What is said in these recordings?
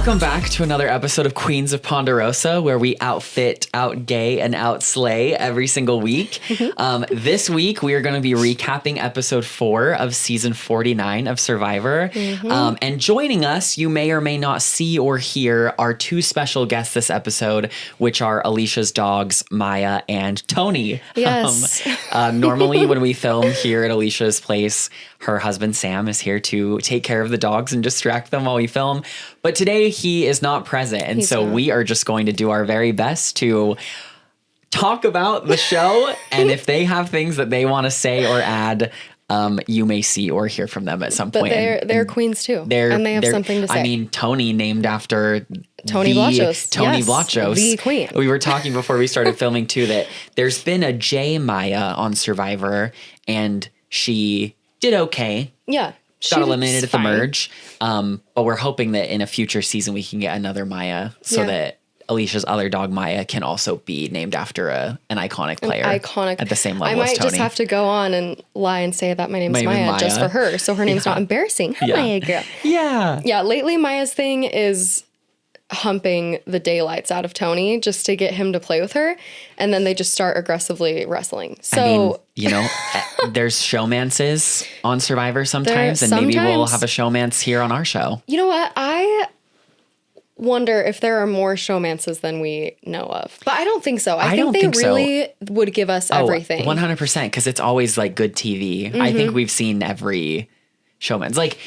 Welcome back to another episode of Queens of Ponderosa, where we outfit, outgay, and outslay every single week. This week, we are going to be recapping episode 4 of season 49 of Survivor. And joining us, you may or may not see or hear, our two special guests this episode, which are Alicia's dogs, Maya and Tony. Yes. Normally, when we film here at Alicia's place, her husband, Sam, is here to take care of the dogs and distract them while we film. But today he is not present. And so we are just going to do our very best to talk about the show. And if they have things that they want to say or add, you may see or hear from them at some point. But they're queens too. And they have something to say. I mean, Tony named after Tony Blachos. Tony Blachos. The queen. We were talking before we started filming too that there's been a J Maya on Survivor and she did okay. Yeah. Got eliminated at the merge. But we're hoping that in a future season we can get another Maya so that Alicia's other dog Maya can also be named after an iconic player. At the same level as Tony. I might just have to go on and lie and say that my name's Maya just for her. So her name's not embarrassing. Hi, Maya girl. Yeah. Yeah. Lately Maya's thing is humping the daylights out of Tony just to get him to play with her. And then they just start aggressively wrestling. So, I mean, you know, there's showmances on Survivor sometimes. And maybe we'll have a showmance here on our show. You know what? I wonder if there are more showmances than we know of. But I don't think so. I think they really would give us everything. 100%. Because it's always like good TV. I think we've seen every showman's. Like,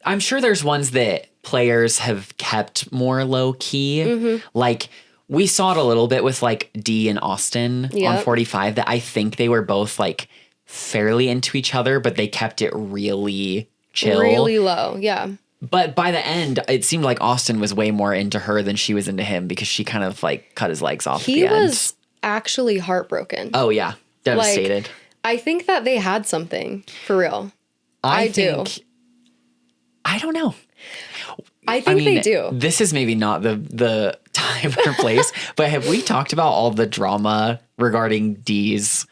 I'm sure there's ones that players have kept more low key. Like we saw it a little bit with like Dee and Austin on 45 that I think they were both like fairly into each other, but they kept it really chill. Really low. Yeah. But by the end, it seemed like Austin was way more into her than she was into him because she kind of like cut his legs off at the end. He was actually heartbroken. Oh yeah. Devastated. Like, I think that they had something for real. I do. I don't know. I mean, they do. This is maybe not the time or place, but have we talked about all the drama regarding Dee's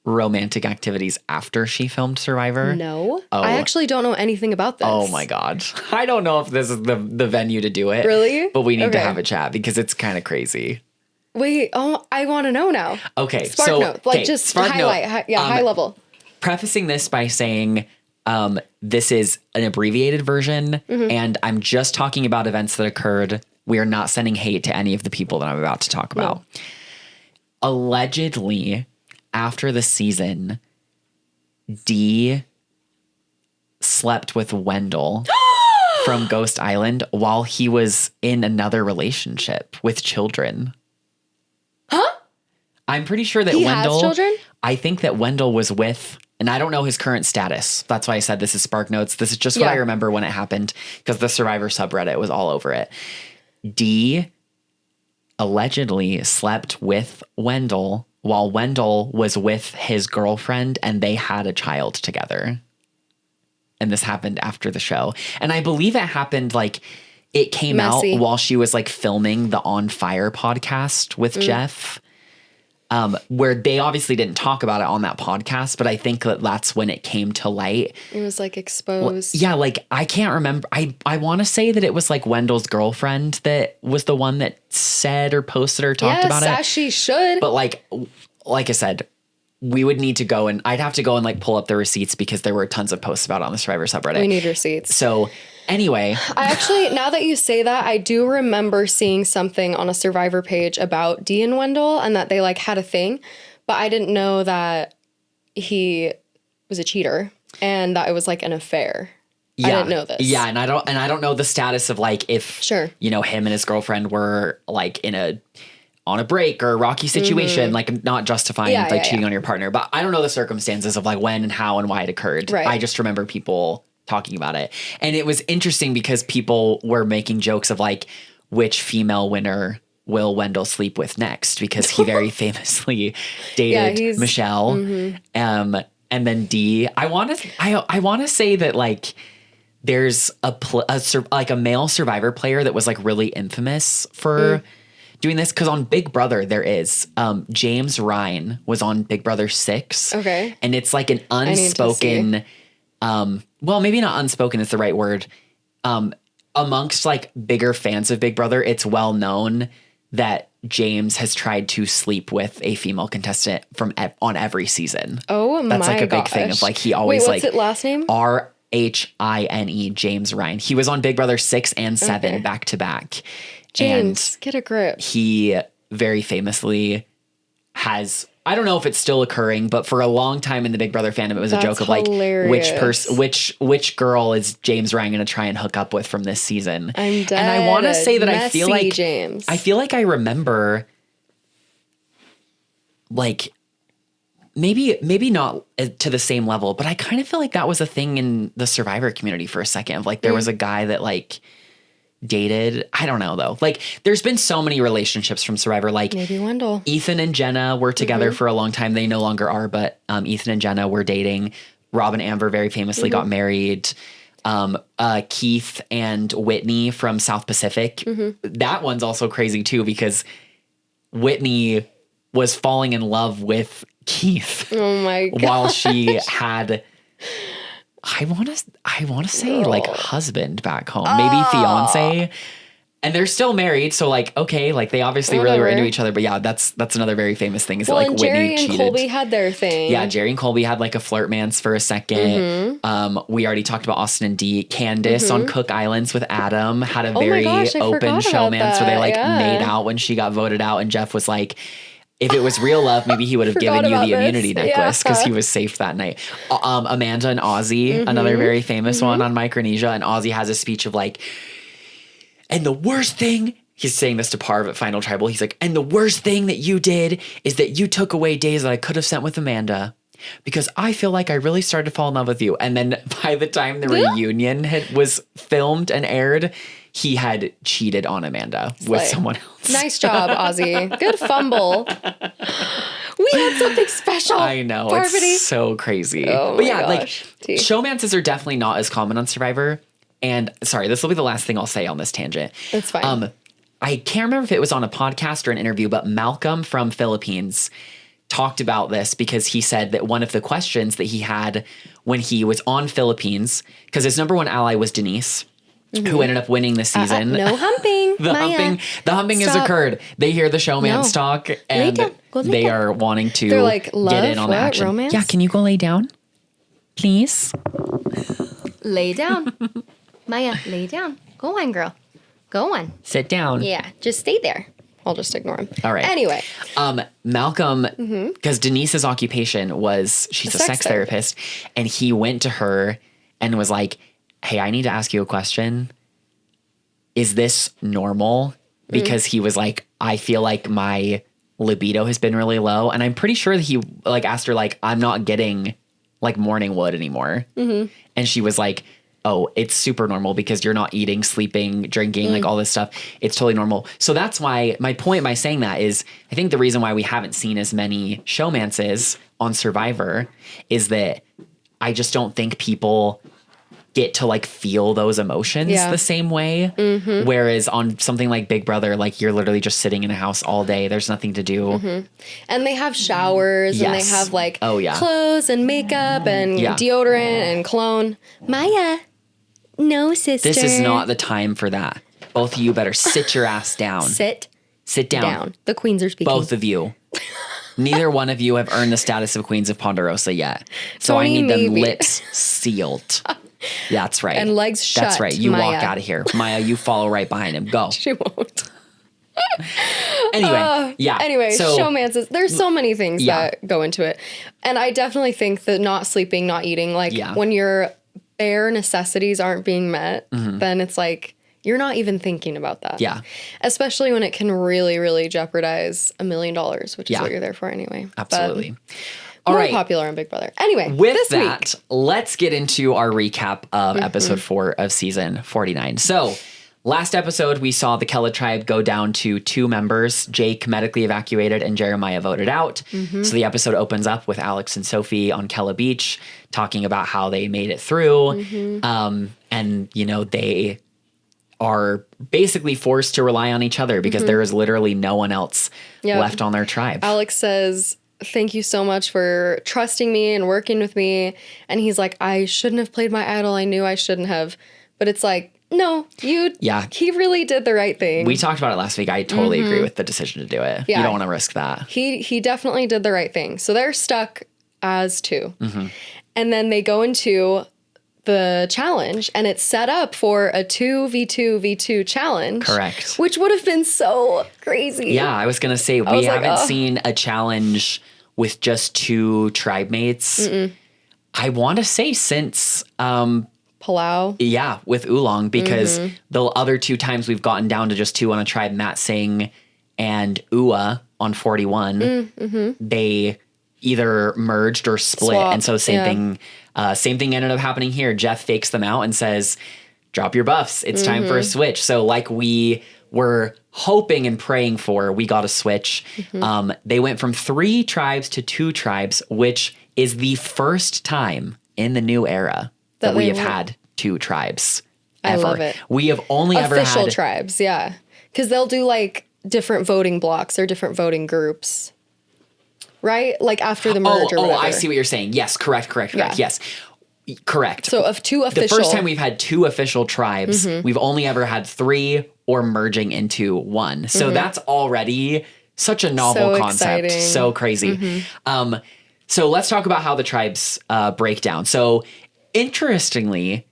romantic activities after she filmed Survivor? No. I actually don't know anything about this. Oh my God. I don't know if this is the venue to do it. Really? But we need to have a chat because it's kind of crazy. Wait, I want to know now. Okay. Spark note. Like just highlight. High level. Prefacing this by saying this is an abbreviated version, and I'm just talking about events that occurred. We are not sending hate to any of the people that I'm about to talk about. Allegedly, after the season, Dee slept with Wendell from Ghost Island while he was in another relationship with children. Huh? I'm pretty sure that Wendell has children? I think that Wendell was with, and I don't know his current status. That's why I said this is Spark Notes. This is just what I remember when it happened because the Survivor subreddit was all over it. Dee allegedly slept with Wendell while Wendell was with his girlfriend and they had a child together. And this happened after the show. And I believe it happened like it came out while she was like filming the On Fire podcast with Jeff. Where they obviously didn't talk about it on that podcast, but I think that that's when it came to light. It was like exposed. Well, yeah, like I can't remember. I want to say that it was like Wendell's girlfriend that was the one that said or posted or talked about it. Yes, as she should. But like I said, we would need to go and I'd have to go and like pull up the receipts because there were tons of posts about it on the Survivor subreddit. We need receipts. So anyway. I actually, now that you say that, I do remember seeing something on a Survivor page about Dee and Wendell and that they like had a thing, but I didn't know that he was a cheater and that it was like an affair. Yeah. I didn't know this. Yeah, and I don't know the status of like if you know him and his girlfriend were like on a break or a rocky situation, like not justifying cheating on your partner, but I don't know the circumstances of like when and how and why it occurred. Right. I just remember people talking about it. And it was interesting because people were making jokes of like, which female winner will Wendell sleep with next? Because he very famously dated Michelle. And then Dee, I want to say that like there's a male Survivor player that was like really infamous for doing this. Cause on Big Brother there is, James Ryan was on Big Brother 6. Okay. And it's like an unspoken, well, maybe not unspoken is the right word. amongst like bigger fans of Big Brother, it's well known that James has tried to sleep with a female contestant on every season. Oh my gosh. That's like a big thing of like he always what's like it last name? Rhine, James Ryan. He was on Big Brother 6 and 7 back to back. James, and get a grip. He very famously has, I don't know if it's still occurring, but for a long time in the Big Brother fandom, it was a joke of like which girl is James Ryan going to try and hook up with from this season. I'm dead. And I want to say that I feel like James. I feel like I remember like maybe not to the same level, but I kind of feel like that was a thing in the Survivor community for a second. Of like there was a guy that like dated, I don't know though. Like there's been so many relationships from Survivor. Like maybe Wendell. Ethan and Jenna were together for a long time. They no longer are, but Ethan and Jenna were dating. Rob and Amber very famously got married. Keith and Whitney from South Pacific. That one's also crazy too because Whitney was falling in love with Keith. Oh my god! While she had, I want to say like husband back home, maybe fiance, and they're still married. So like, okay, like they obviously really were into each other. But yeah, that's another very famous thing is that like Whitney Jerry cheated. and Colby had their thing. Yeah, Jerry and Colby had like a flirtmance for a second. We already talked about Austin and Dee. Candace on Cook Islands with Adam had a very open showmance where they like made out when she got voted out, and Jeff was like, if it was real love, maybe he would have given you the immunity necklace because he was safe that night. Amanda and Ozzy, another very famous one on Micronesia. And Ozzy has a speech of like, and the worst thing, he's saying this to Parv at Final Tribal. He's like, and the worst thing that you did is that you took away days that I could have spent with Amanda because I feel like I really started to fall in love with you. And then by the time the reunion was filmed and aired, he had cheated on Amanda with someone else. Nice job, Ozzy. Good fumble. We had something special. I know. Parvati. It's so crazy. Oh but yeah, gosh. Like showmances are definitely not as common on Survivor. And sorry, this will be the last thing I'll say on this tangent. It's fine. I can't remember if it was on a podcast or an interview, but Malcolm from Philippines talked about this because he said that one of the questions that he had when he was on Philippines, because his number one ally was Denise, who ended up winning this season. No humping. The humping has occurred. They hear the showman's talk and they are wanting to like, get in on the action. Romance? Yeah, can you go lay down? Please? Lay down. Maya, lay down. Go on, girl. Go on. Sit down. Yeah, just stay there. I'll just ignore him. All right. Anyway. Malcolm, because Denise's occupation was, she's a sex therapist, and he went to her and was like, hey, I need to ask you a question. Is this normal? Because he was like, I feel like my libido has been really low. And I'm pretty sure that he like asked her like, I'm not getting like morning wood anymore. And she was like, oh, it's super normal because you're not eating, sleeping, drinking, like all this stuff. It's totally normal. So that's why my point by saying that is I think the reason why we haven't seen as many showmances on Survivor is that I just don't think people get to like feel those emotions the same way. Whereas on something like Big Brother, like you're literally just sitting in a house all day. There's nothing to do. And they have showers and they have like clothes and makeup and deodorant and cologne. Maya, no, sister. This is not the time for that. Both of you better sit your ass down. Sit down. The queens are speaking. Both of you. Neither one of you have earned the status of Queens of Ponderosa yet. So Tony, I need maybe. them lips sealed. That's right. And legs shut. That's right. You Maya. walk out of here. Maya, you follow right behind him. Go. She won't. Anyway, so, showmances. There's so many things that go into it. And I definitely think that not sleeping, not eating, like when your bare necessities aren't being met, then it's like you're not even thinking about that. Yeah. Especially when it can really, really jeopardize $1 million, which is what you're there for anyway. Absolutely. All right. Popular on Big Brother. Anyway, with that, let's get into our recap of episode 4 of season 49. So, last episode, we saw the Kella tribe go down to 2 members, Jake medically evacuated and Jeremiah voted out. So the episode opens up with Alex and Sophie on Kella Beach talking about how they made it through. And, you know, they are basically forced to rely on each other because there is literally no one else left on their tribe. Alex says, thank you so much for trusting me and working with me. And he's like, I shouldn't have played my idol. I knew I shouldn't have. But it's like, no, he really did the right thing. We talked about it last week. I totally agree with the decision to do it. Yeah. You don't want to risk that. He definitely did the right thing. So they're stuck as two. And then they go into the challenge, and it's set up for a 2v2v2 challenge. Correct. Which would have been so crazy. Yeah, I was going to say, we haven't seen a challenge with just two tribe mates. I want to say since... Palau. Yeah, with Oolong, because the other two times we've gotten down to just two on a tribe, Matt Singh and Ua on 41, they either merged or split. Swap, and so same thing ended up happening here. Jeff fakes them out and says, drop your buffs. It's time for a switch. So like we were hoping and praying for, we got a switch. They went from 3 tribes to 2 tribes, which is the first time in the new era that we have had 2 tribes ever. I love it. We have only ever had official tribes, yeah. Because they'll do like different voting blocks or different voting groups. Right? Like after the merge or whatever. I see what you're saying. Yes, correct. Yeah. Yes. Correct. So of 2 official. The first time we've had 2 official tribes, we've only ever had 3 or merging into 1. So that's already such a novel concept. Exciting. So crazy. So let's talk about how the tribes break down. So interestingly,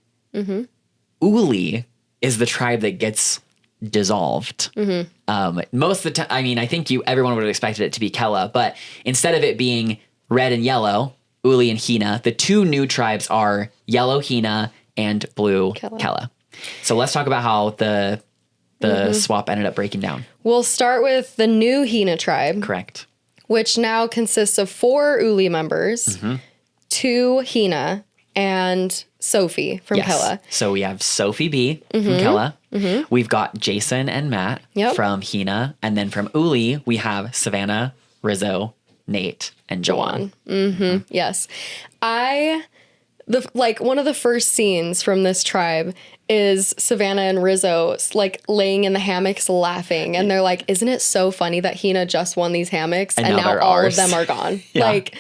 Uli is the tribe that gets dissolved. Most of the time, I mean, I think everyone would have expected it to be Kella, but instead of it being red and yellow, Uli and Hina, the 2 new tribes are yellow Hina and blue Kella. So let's talk about how the swap ended up breaking down. We'll start with the new Hina tribe. Correct. Which now consists of 4 Uli members, 2 Hina, and Sophie from Kella. So we have Sophie B from Kella. We've got Jason and Matt from Hina. And then from Uli, we have Savannah, Rizzo, Nate, and Joanne. Yes. One of the first scenes from this tribe is Savannah and Rizzo like laying in the hammocks laughing, and they're like, isn't it so funny that Hina just won these hammocks and now all of them are gone? Like,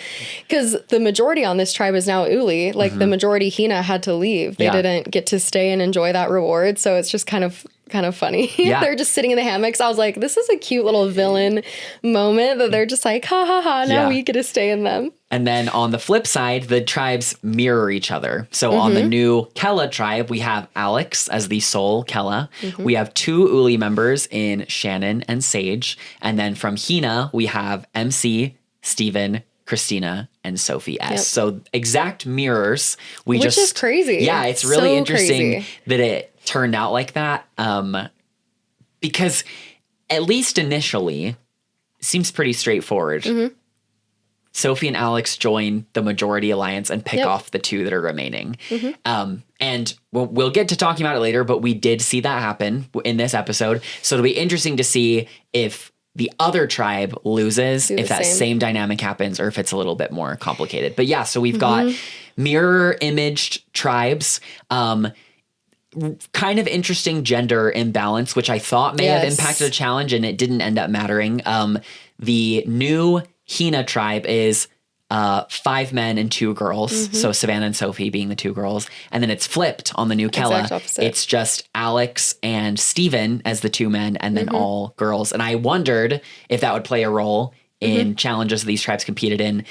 because the majority on this tribe is now Uli, like the majority Hina had to leave. They didn't get to stay and enjoy that reward, so it's just kind of funny. They're just sitting in the hammocks. I was like, this is a cute little villain moment that they're just like, ha ha ha, now we get to stay in them. And then on the flip side, the tribes mirror each other. So on the new Kella tribe, we have Alex as the sole Kella. We have 2 Uli members in Shannon and Sage. And then from Hina, we have MC, Steven, Christina, and Sophie S. So exact mirrors. Which is crazy. Yeah, it's really so interesting crazy. that it turned out like that. Because at least initially, it seems pretty straightforward. Sophie and Alex join the majority alliance and pick off the 2 that are remaining. And we'll get to talking about it later, but we did see that happen in this episode. So it'll be interesting to see if the other tribe loses, if that same dynamic happens, or if it's a little bit more complicated. But yeah, so we've got mirror imaged tribes. Kind of interesting gender imbalance, which I thought may have impacted a challenge, and it didn't end up mattering. The new Hina tribe is 5 men and 2 girls. So Savannah and Sophie being the 2 girls. And then it's flipped on the new Kella. It's just Alex and Steven as the 2 men, and then all girls. And I wondered if that would play a role in challenges these tribes competed in.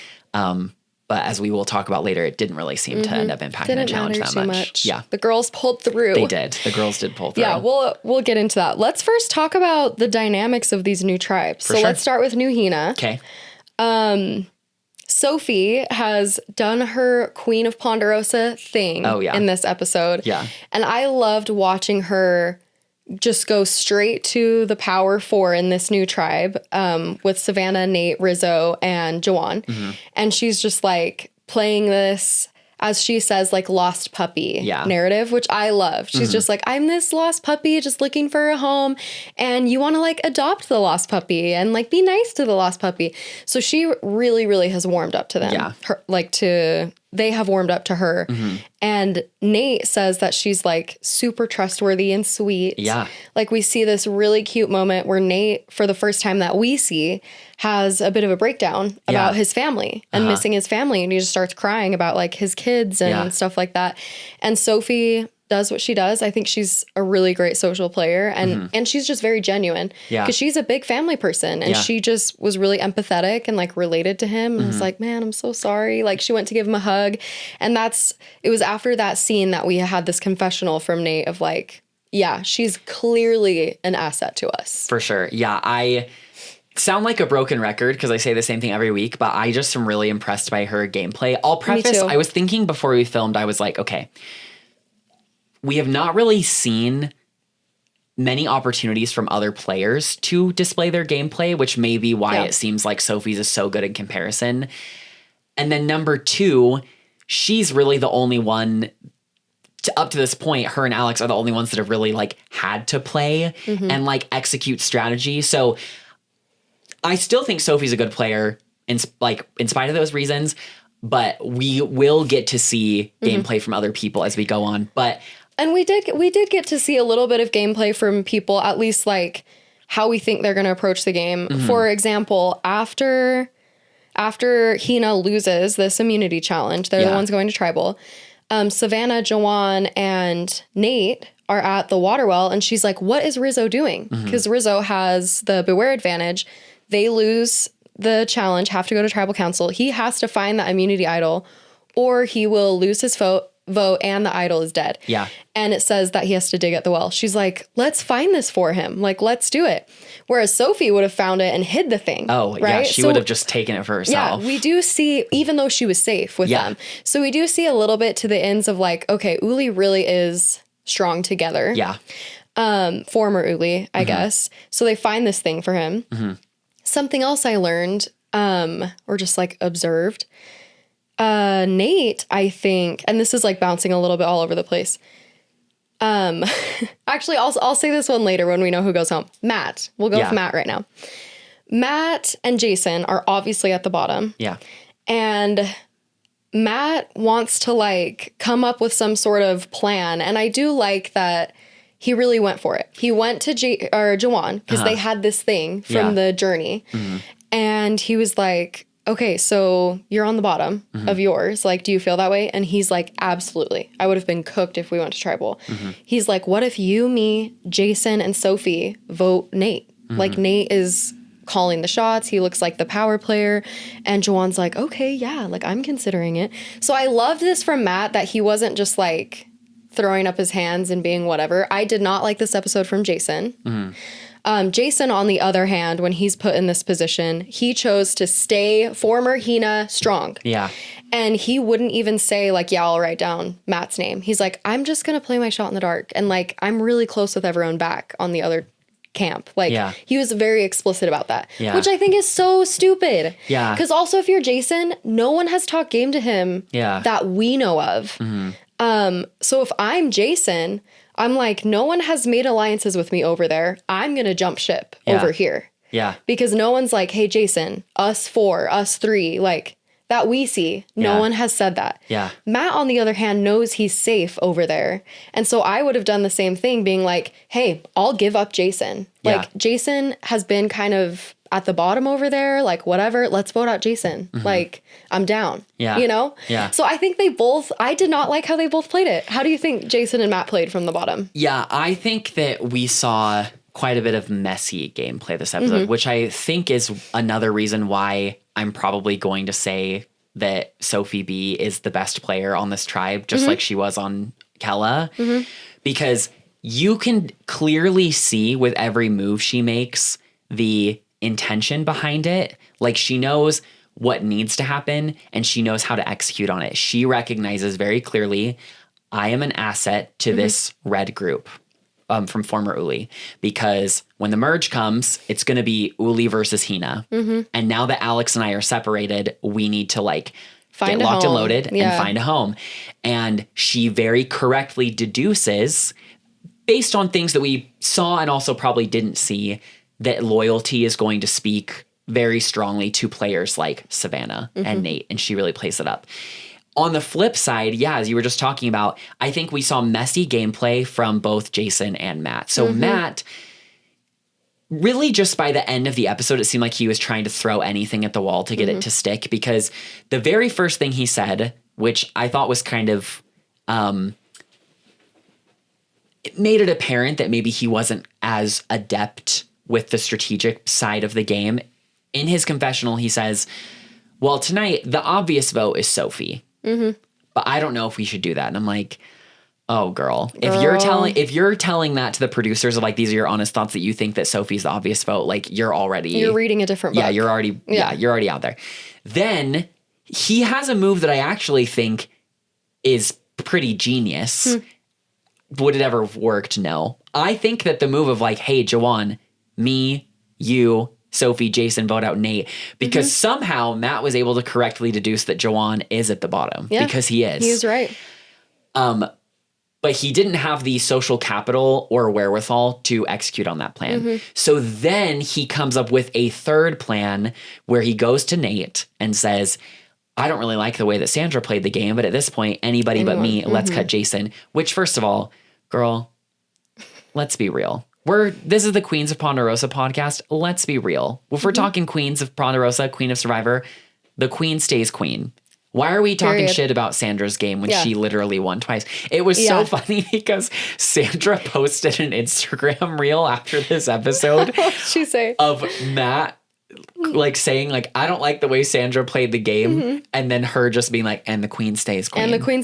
But as we will talk about later, it didn't really seem to end up impacting the challenge that much. Yeah. The girls pulled through. They did. The girls did pull through. Yeah, we'll get into that. Let's first talk about the dynamics of these new tribes. Let's start with New Hina. Okay. Sophie has done her Queen of Ponderosa thing in this episode. Yeah. And I loved watching her just go straight to the power 4 in this new tribe with Savannah, Nate, Rizzo, and Joanne. And she's just like playing this, as she says, like lost puppy narrative, which I love. She's just like, I'm this lost puppy just looking for a home, and you want to like adopt the lost puppy and like be nice to the lost puppy. So she really, really has warmed up to them. Yeah. They have warmed up to her. And Nate says that she's like super trustworthy and sweet. Yeah. Like we see this really cute moment where Nate, for the first time that we see, has a bit of a breakdown about his family and missing his family. And he just starts crying about like his kids and stuff like that. And Sophie does what she does. I think she's a really great social player, and she's just very genuine. Yeah. Because she's a big family person, and she just was really empathetic and like related to him, and was like, man, I'm so sorry. Like, she went to give him a hug, and it was after that scene that we had this confessional from Nate of like, yeah, she's clearly an asset to us. For sure. Yeah, I sound like a broken record because I say the same thing every week, but I just am really impressed by her gameplay. I'll preface, I was thinking before we filmed, I was like, okay, we have not really seen many opportunities from other players to display their gameplay, which may be why it seems like Sophie's is so good in comparison. And then number 2, she's really the only one up to this point. Her and Alex are the only ones that have really like had to play and like execute strategy. So I still think Sophie's a good player in spite of those reasons, but we will get to see gameplay from other people as we go on. And we did get to see a little bit of gameplay from people, at least like how we think they're going to approach the game. For example, after Hina loses this immunity challenge, they're the ones going to tribal. Savannah, Jawan, and Nate are at the water well, and she's like, what is Rizzo doing? Because Rizzo has the Beware advantage. They lose the challenge, have to go to tribal council. He has to find that immunity idol, or he will lose his vote and the idol is dead. Yeah. And it says that he has to dig at the well. She's like, let's find this for him. Like, let's do it. Whereas Sophie would have found it and hid the thing. Oh, right? Yeah. She would have just taken it for herself. Yeah, we do see, even though she was safe with them. So we do see a little bit to the ends of like, okay, Uli really is strong together. Yeah. Former Uli, I guess. So they find this thing for him. Something else I learned, or just like observed, Nate, I think, and this is like bouncing a little bit all over the place. Actually, I'll say this one later when we know who goes home. Matt. We'll go with Matt right now. Matt and Jason are obviously at the bottom. Yeah. And Matt wants to like come up with some sort of plan. And I do like that he really went for it. He went to Jawan because they had this thing from the journey. And he was like, okay, so you're on the bottom of yours. Like, do you feel that way? And he's like, absolutely. I would have been cooked if we went to tribal. He's like, what if you, me, Jason, and Sophie vote Nate? Like, Nate is calling the shots. He looks like the power player. And Jawan's like, okay, yeah, like I'm considering it. So I loved this from Matt, that he wasn't just like throwing up his hands and being whatever. I did not like this episode from Jason. Jason, on the other hand, when he's put in this position, he chose to stay former Hina strong. Yeah. And he wouldn't even say like, yeah, I'll write down Matt's name. He's like, I'm just going to play my shot in the dark. And like, I'm really close with everyone back on the other camp. Like, he was very explicit about that, which I think is so stupid. Yeah. Because also if you're Jason, no one has talked game to him that we know of. So if I'm Jason, I'm like, no one has made alliances with me over there. I'm going to jump ship over here. Yeah. Because no one's like, hey, Jason, us 4, us 3, like that we see. No one has said that. Yeah. Matt, on the other hand, knows he's safe over there. And so I would have done the same thing, being like, hey, I'll give up Jason. Like, Jason has been kind of at the bottom over there, like whatever, let's vote out Jason. Like, I'm down. Yeah. You know? Yeah. So I think I did not like how they both played it. How do you think Jason and Matt played from the bottom? Yeah, I think that we saw quite a bit of messy gameplay this episode, which I think is another reason why I'm probably going to say that Sophie B is the best player on this tribe, just like she was on Kella, because you can clearly see with every move she makes the intention behind it. Like, she knows what needs to happen and she knows how to execute on it. She recognizes very clearly, I am an asset to this red group from former Uli, because when the merge comes, it's going to be Uli versus Hina. And now that Alex and I are separated, we need to like get locked and loaded and find a home. And she very correctly deduces, based on things that we saw and also probably didn't see, that loyalty is going to speak very strongly to players like Savannah and Nate, and she really plays it up. On the flip side, as you were just talking about, I think we saw messy gameplay from both Jason and Matt. So Matt, really just by the end of the episode, it seemed like he was trying to throw anything at the wall to get it to stick, because the very first thing he said, which I thought was kind of it made it apparent that maybe he wasn't as adept with the strategic side of the game. In his confessional, he says, well, tonight, the obvious vote is Sophie. But I don't know if we should do that. And I'm like, oh, girl. If you're telling that to the producers of like, these are your honest thoughts that you think that Sophie's the obvious vote, like you're reading a different book. Yeah, you're already out there. Then he has a move that I actually think is pretty genius. Would it ever have worked? No. I think that the move of like, hey, Jawan, me, you, Sophie, Jason, vote out Nate, because somehow Matt was able to correctly deduce that Jawan is at the bottom because he is. He is right. But he didn't have the social capital or wherewithal to execute on that plan. So then he comes up with a third plan where he goes to Nate and says, I don't really like the way that Sandra played the game, but at this point, anybody but me, let's cut Jason. Which, first of all, girl, let's be real. This is the Queens of Ponderosa podcast. Let's be real. If we're talking Queens of Ponderosa, Queen of Survivor, the queen stays queen. Why are we talking shit about Sandra's game when she literally won twice? It was so funny because Sandra posted an Instagram reel after this episode She say of Matt like saying like, I don't like the way Sandra played the game, and then her just being like, and the queen stays queen. And the queen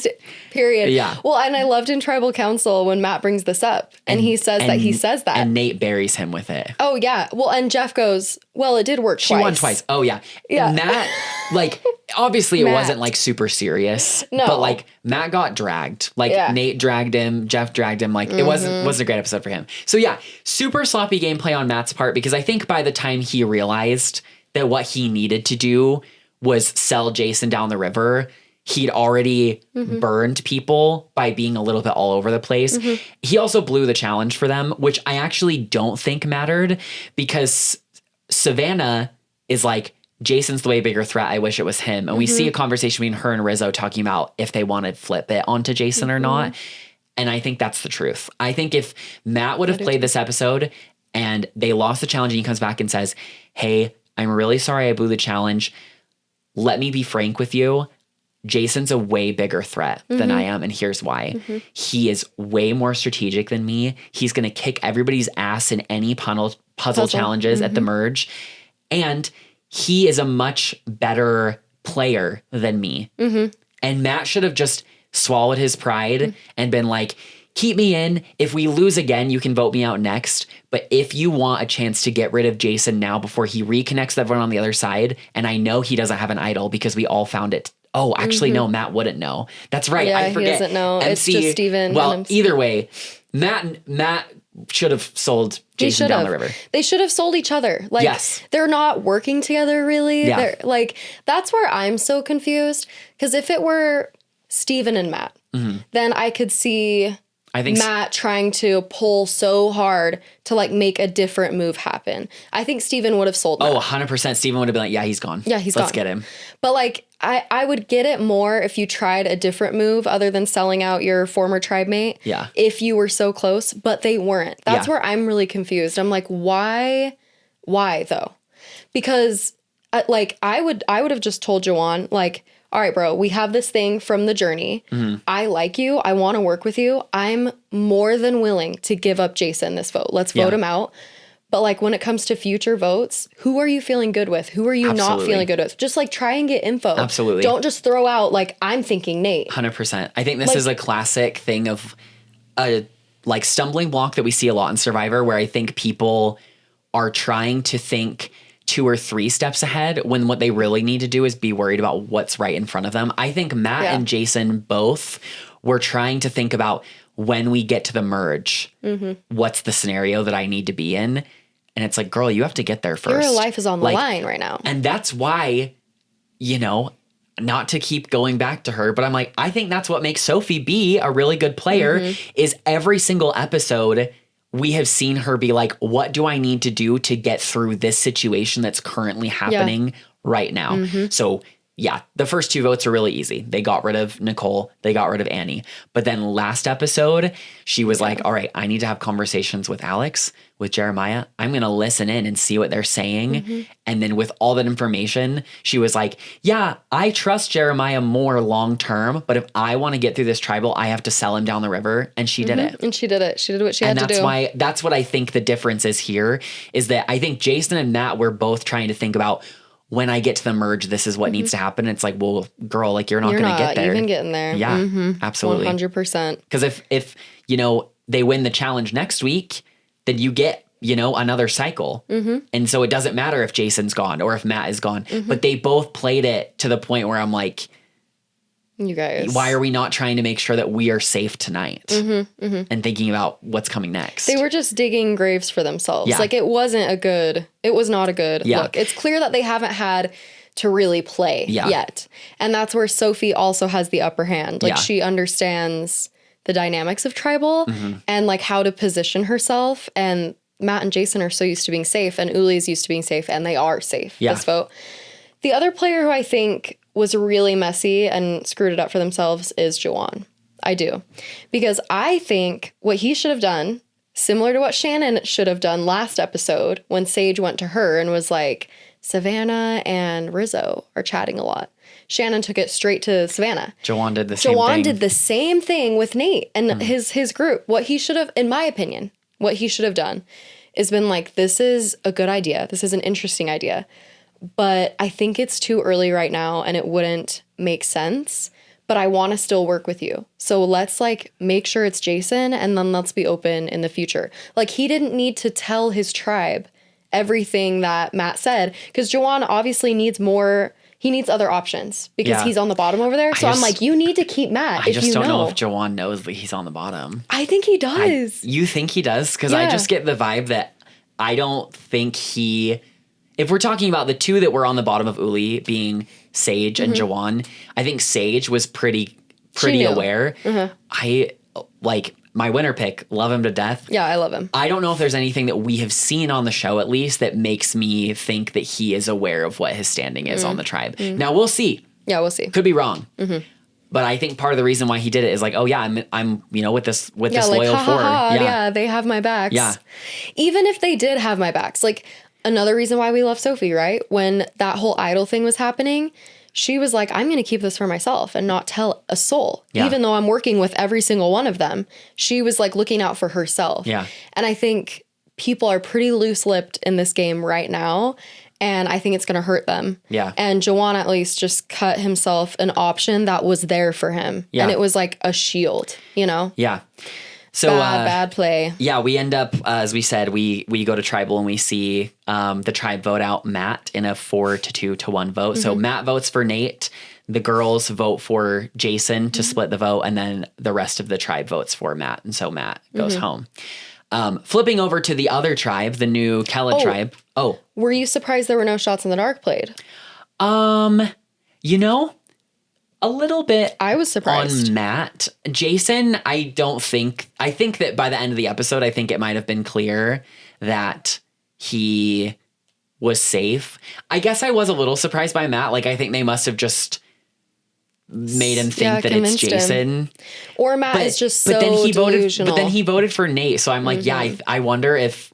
period. Yeah. Well, and I loved in Tribal Council when Matt brings this up and he says that. And Nate buries him with it. Oh, yeah. Well, and Jeff goes, well, it did work She won twice. Oh, yeah. Yeah. Matt, like, obviously it wasn't like super serious. No. But like Matt got dragged. Like Nate dragged him, Jeff dragged him. Like it wasn't a great episode for him. So yeah, super sloppy gameplay on Matt's part, because I think by the time he realized that what he needed to do was sell Jason down the river, he'd already burned people by being a little bit all over the place. He also blew the challenge for them, which I actually don't think mattered, because Savannah is like, Jason's the way bigger threat. I wish it was him. And we see a conversation between her and Rizzo talking about if they want to flip it onto Jason or not. And I think that's the truth. I think if Matt would have played this episode and they lost the challenge and he comes back and says, hey, I'm really sorry I blew the challenge. Let me be frank with you. Jason's a way bigger threat than I am, and here's why. He is way more strategic than me. He's going to kick everybody's ass in any puzzle challenges at the merge. And he is a much better player than me. And Matt should have just swallowed his pride and been like, keep me in. If we lose again, you can vote me out next. But if you want a chance to get rid of Jason now before he reconnects with everyone on the other side, and I know he doesn't have an idol because we all found it. Oh, actually, no, Matt wouldn't know. That's right. Yeah, I forget. He doesn't know. MC, it's just Steven. Well, either way, Matt should have sold Jason down the river. They should have sold each other. Like, they're not working together really. Yeah. They're like, that's where I'm so confused. Because if it were Steven and Matt, then I could see Matt trying to pull so hard to like make a different move happen. I think Steven would have sold Matt. Oh, 100%. Steven would have been like, yeah, he's gone. Yeah, he's gone. Let's get him. But like, I would get it more if you tried a different move other than selling out your former tribe mate. Yeah. If you were so close, but they weren't. That's where I'm really confused. I'm like, why though? Because like I would have just told Jawan, like, all right, bro, we have this thing from the journey. I like you. I want to work with you. I'm more than willing to give up Jason this vote. Let's vote him out. But like when it comes to future votes, who are you feeling good with? Who are you not feeling good with? Just like try and get info. Absolutely. Don't just throw out like, I'm thinking Nate. 100%. I think this is a classic thing of a like stumbling block that we see a lot in Survivor, where I think people are trying to think 2 or 3 steps ahead when what they really need to do is be worried about what's right in front of them. I think Matt and Jason both were trying to think about, when we get to the merge, what's the scenario that I need to be in? And it's like, girl, you have to get there first. Your life is on the line right now. And that's why, you know, not to keep going back to her, but I'm like, I think that's what makes Sophie be a really good player, is every single episode we have seen her be like, what do I need to do to get through this situation that's currently happening right now? So yeah, the first 2 votes are really easy. They got rid of Nicole, they got rid of Annie. But then last episode, she was like, all right, I need to have conversations with Alex, with Jeremiah. I'm going to listen in and see what they're saying. And then with all that information, she was like, yeah, I trust Jeremiah more long term, but if I want to get through this tribal, I have to sell him down the river. And she did it. And she did it. She did what she had to do. That's what I think the difference is here, is that I think Jason and Matt were both trying to think about, when I get to the merge, this is what needs to happen. It's like, well, girl, like you're not going to get there. You're even getting there. Yeah, absolutely. 100%. Because if, they win the challenge next week, then you get, another cycle. And so it doesn't matter if Jason's gone or if Matt is gone, but they both played it to the point where I'm like, you guys, why are we not trying to make sure that we are safe tonight and thinking about what's coming next? They were just digging graves for themselves. Yeah. Like it was not a good look. It's clear that they haven't had to really play yet. And that's where Sophie also has the upper hand. Like she understands the dynamics of tribal and like how to position herself. And Matt and Jason are so used to being safe, and Uli's used to being safe, and they are safe this vote. The other player who I think was really messy and screwed it up for themselves is Jawan. I do. Because I think what he should have done, similar to what Shannon should have done last episode when Sage went to her and was like, Savannah and Rizzo are chatting a lot. Shannon took it straight to Savannah. Jawan did the same thing. Jawan did the same thing with Nate and his group. What he should have, in my opinion, what he should have done is been like, this is a good idea. This is an interesting idea. But I think it's too early right now and it wouldn't make sense. But I want to still work with you. So let's like make sure it's Jason and then let's be open in the future. Like he didn't need to tell his tribe everything that Matt said, because Jawan obviously needs more. He needs other options because he's on the bottom over there. So I'm like, you need to keep Matt. I just don't know if Jawan knows that he's on the bottom. I think he does. You think he does? Because I just get the vibe that I don't think he... If we're talking about the 2 that were on the bottom of Uli being Sage and Jawan, I think Sage was pretty aware. I like my winner pick, love him to death. Yeah, I love him. I don't know if there's anything that we have seen on the show, at least, that makes me think that he is aware of what his standing is on the tribe. Now we'll see. Yeah, we'll see. Could be wrong. But I think part of the reason why he did it is like, oh yeah, I'm with this like, loyal four. Yeah, they have my backs. Yeah. Even if they did have my backs, like another reason why we love Sophie, right? When that whole idol thing was happening, she was like, I'm going to keep this for myself and not tell a soul. Yeah. Even though I'm working with every single one of them, she was like looking out for herself. Yeah. And I think people are pretty loose-lipped in this game right now. And I think it's going to hurt them. Yeah. And Jawan at least just cut himself an option that was there for him. Yeah. And it was like a shield, Yeah. So bad play. Yeah, we end up, as we said, we go to tribal and we see the tribe vote out Matt in a 4-2-1 vote. So Matt votes for Nate. The girls vote for Jason to split the vote, and then the rest of the tribe votes for Matt. And so Matt goes home. Flipping over to the other tribe, the new Kella tribe. Oh. Were you surprised there were no shots in the dark played? A little bit. I was surprised. On Matt. Jason, I think that by the end of the episode, I think it might have been clear that he was safe. I guess I was a little surprised by Matt. Like, I think they must have just made him think that it's Jason. Him. Or Matt is just so delusional. But then he voted for Nate. So I'm like, I wonder if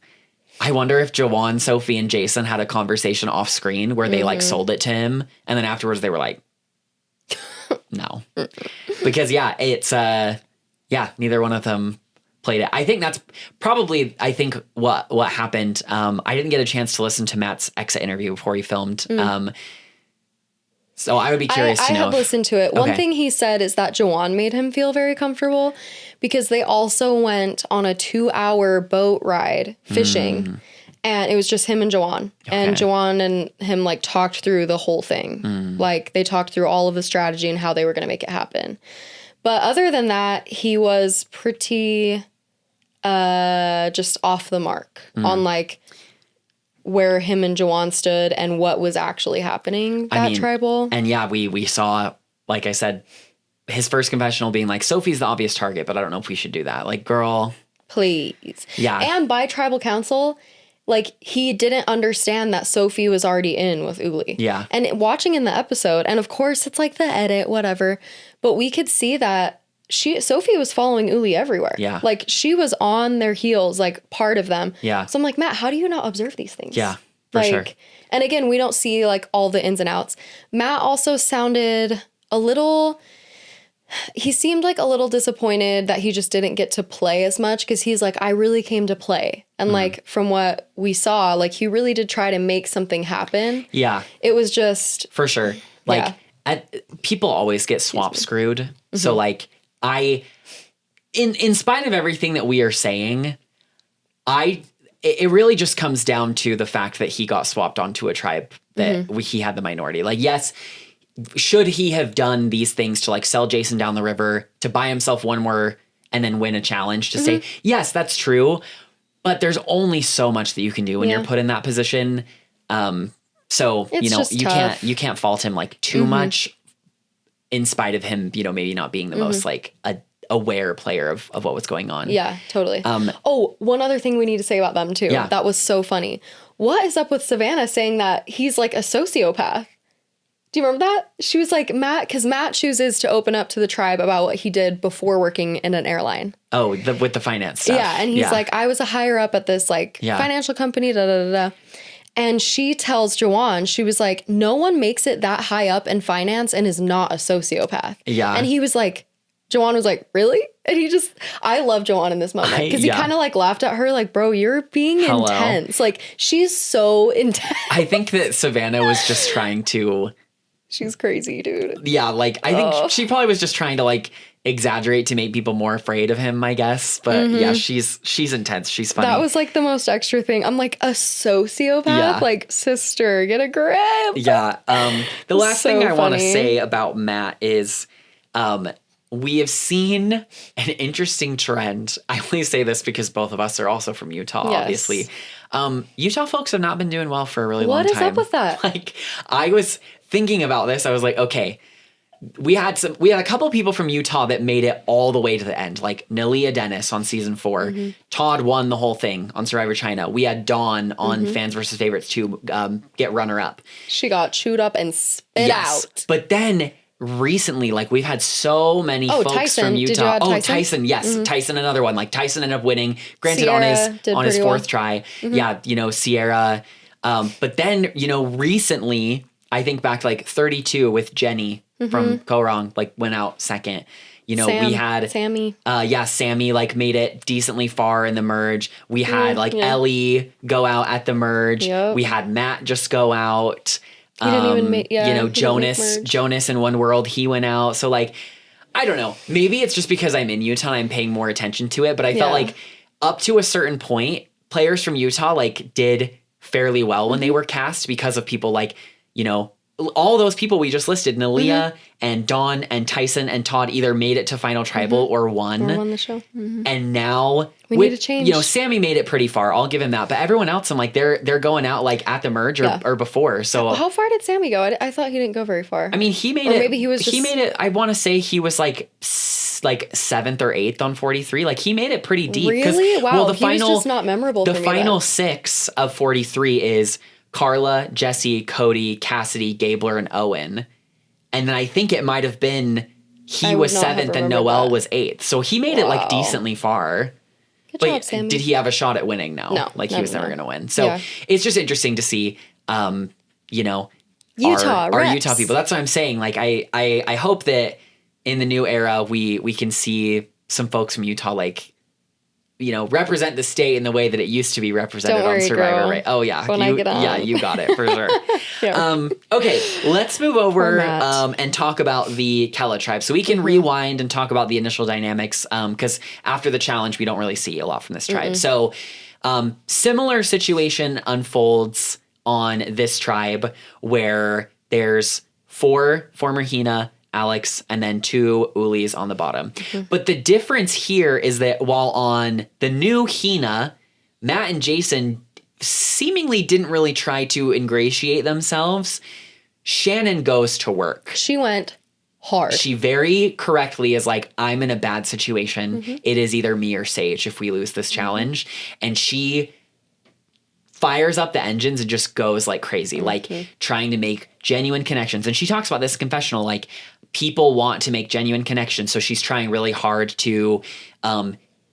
Jawan, Sophie, and Jason had a conversation off screen where they like sold it to him. And then afterwards they were like, no. Because it's neither one of them played it. I think that's probably what happened. I didn't get a chance to listen to Matt's exit interview before he filmed. So I would be curious to know. I have listened to it. One thing he said is that Jawan made him feel very comfortable because they also went on a 2-hour boat ride fishing. And it was just him and Jawan. Okay. And Jawan and him like talked through the whole thing. Like they talked through all of the strategy and how they were going to make it happen. But other than that, he was pretty just off the mark on like where him and Jawan stood and what was actually happening tribal. And we saw, like I said, his first confessional being like, Sophie's the obvious target, but I don't know if we should do that. Like, girl. Please. Yeah. And by tribal council, like he didn't understand that Sophie was already in with Uli. Yeah. And watching in the episode, and of course it's like the edit, whatever, but we could see that Sophie was following Uli everywhere. Yeah. Like she was on their heels, like part of them. Yeah. So I'm like, Matt, how do you not observe these things? Yeah, for sure. And again, we don't see like all the ins and outs. Matt also sounded he seemed like a little disappointed that he just didn't get to play as much, because he's like, I really came to play. And like from what we saw, like he really did try to make something happen. Yeah. It was just for sure. Like people always get swap screwed. So like in spite of everything that we are saying, it really just comes down to the fact that he got swapped onto a tribe that he had the minority. Like, yes, should he have done these things to like sell Jason down the river, to buy himself one more and then win a challenge to say, yes, that's true. But there's only so much that you can do when you're put in that position. So, it's you can't fault him like too much, in spite of him, maybe not being the most like aware player of what was going on. Yeah, totally. One other thing we need to say about them too. Yeah. That was so funny. What is up with Savannah saying that he's like a sociopath? Do you remember that? She was like, because Matt chooses to open up to the tribe about what he did before working in an airline. Oh, with the finance stuff. Yeah, and he's like, I was a higher up at this like financial company, da da da da. And she tells Jawan, she was like, no one makes it that high up in finance and is not a sociopath. Yeah. And he was like, Jawan was like, really? And I love Jawan in this moment, because he kind of like laughed at her like, bro, you're being intense. Like, she's so intense. I think that Savannah was just trying to... She's crazy, dude. Yeah, like, I think she probably was just trying to like exaggerate to make people more afraid of him, I guess. But yeah, she's intense. She's funny. That was like the most extra thing. I'm like, a sociopath? Yeah. Like, sister, get a grip. Yeah. The last So thing I want to funny. say about Matt is we have seen an interesting trend. I only say this because both of us are also from Utah, Yes. obviously. Utah folks have not been doing well for a really long What time. is up with that? Like, I was thinking about this. I was like, okay, we had a couple people from Utah that made it all the way to the end, like Nalia Dennis on season 4. Todd won the whole thing on Survivor China. We had Dawn on Fans vs. Favorites to get runner up. She got chewed up and spit out. But then recently, like, we've had so many folks Tyson. from Utah. Did you add Tyson? Tyson, yes. Tyson, another one. Like, Tyson ended up winning. Granted, Sierra did on his pretty fourth well. try. Yeah, Sierra. But then, recently, I think back to like 32 with Jenny from Korong, like went out second. We had Sammy. Sammy like made it decently far in the merge. We had Ellie go out at the merge. Yep. We had Matt just go out. He didn't even make, he didn't make merge. Jonas in One World, he went out. So like, I don't know. Maybe it's just because I'm in Utah and I'm paying more attention to it. But I felt like up to a certain point, players from Utah like did fairly well when they were cast because of people like, all those people we just listed, Nalia and Dawn and Tyson and Todd either made it to Final Tribal or won. Or won the show. And now we need to change. Sammy made it pretty far. I'll give him that. But everyone else, I'm like, they're going out like at the merge or before. So How far did Sammy go? I thought he didn't go very far. I mean, he made Or it. maybe he was He just- made it. I want to say he was like 7th or 8th on 43. Like, he made it pretty deep. Really? Wow. Well, the he final, was just not memorable. the for me final then. 6 of 43 is Carla, Jesse, Cody, Cassidy, Gabler, and Owen. And then I think it might have been he I was would not have 7th and remembered Noelle that. was 8th. So he made it like decently far. Good But job, Sammy. did he have a shot at winning? No. No, Like, he no, was never no. going to win. So Yeah. it's just interesting to see, Utah our reps. Utah people. That's what I'm saying. Like, I hope that in the new era, we can see some folks from Utah, like, represent the state in the way that it used to be represented Don't worry, on Survivor. girl. Right? Oh yeah. When I get on. Yeah, you got it for sure. Yeah. Okay, let's move over Poor Matt. and talk about the Kella tribe. So we can rewind and talk about the initial dynamics because after the challenge, we don't really see a lot from this tribe. So similar situation unfolds on this tribe where there's 4 former Hina, Alex, and then 2 Ulis on the bottom. But the difference here is that while on the new Hina, Matt and Jason seemingly didn't really try to ingratiate themselves, Shannon goes to work. She went hard. She very correctly is like, I'm in a bad situation. It is either me or Sage if we lose this challenge. And she fires up the engines and just goes like crazy, like trying to make genuine connections. And she talks about this confessional, like people want to make genuine connections. So she's trying really hard to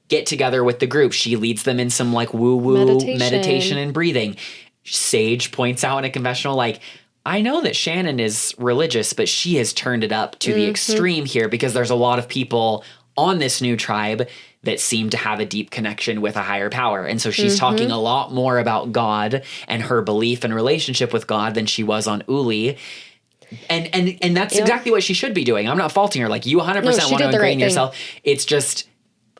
get together with the group. She leads them in some like woo-woo meditation and breathing. Sage points out in a confessional, like, I know that Shannon is religious, but she has turned it up to the extreme here because there's a lot of people on this new tribe that seem to have a deep connection with a higher power. And so she's talking a lot more about God and her belief and relationship with God than she was on Uli. And that's exactly what she should be doing. I'm not faulting her. Like, you 100% want to ingrain yourself. It's just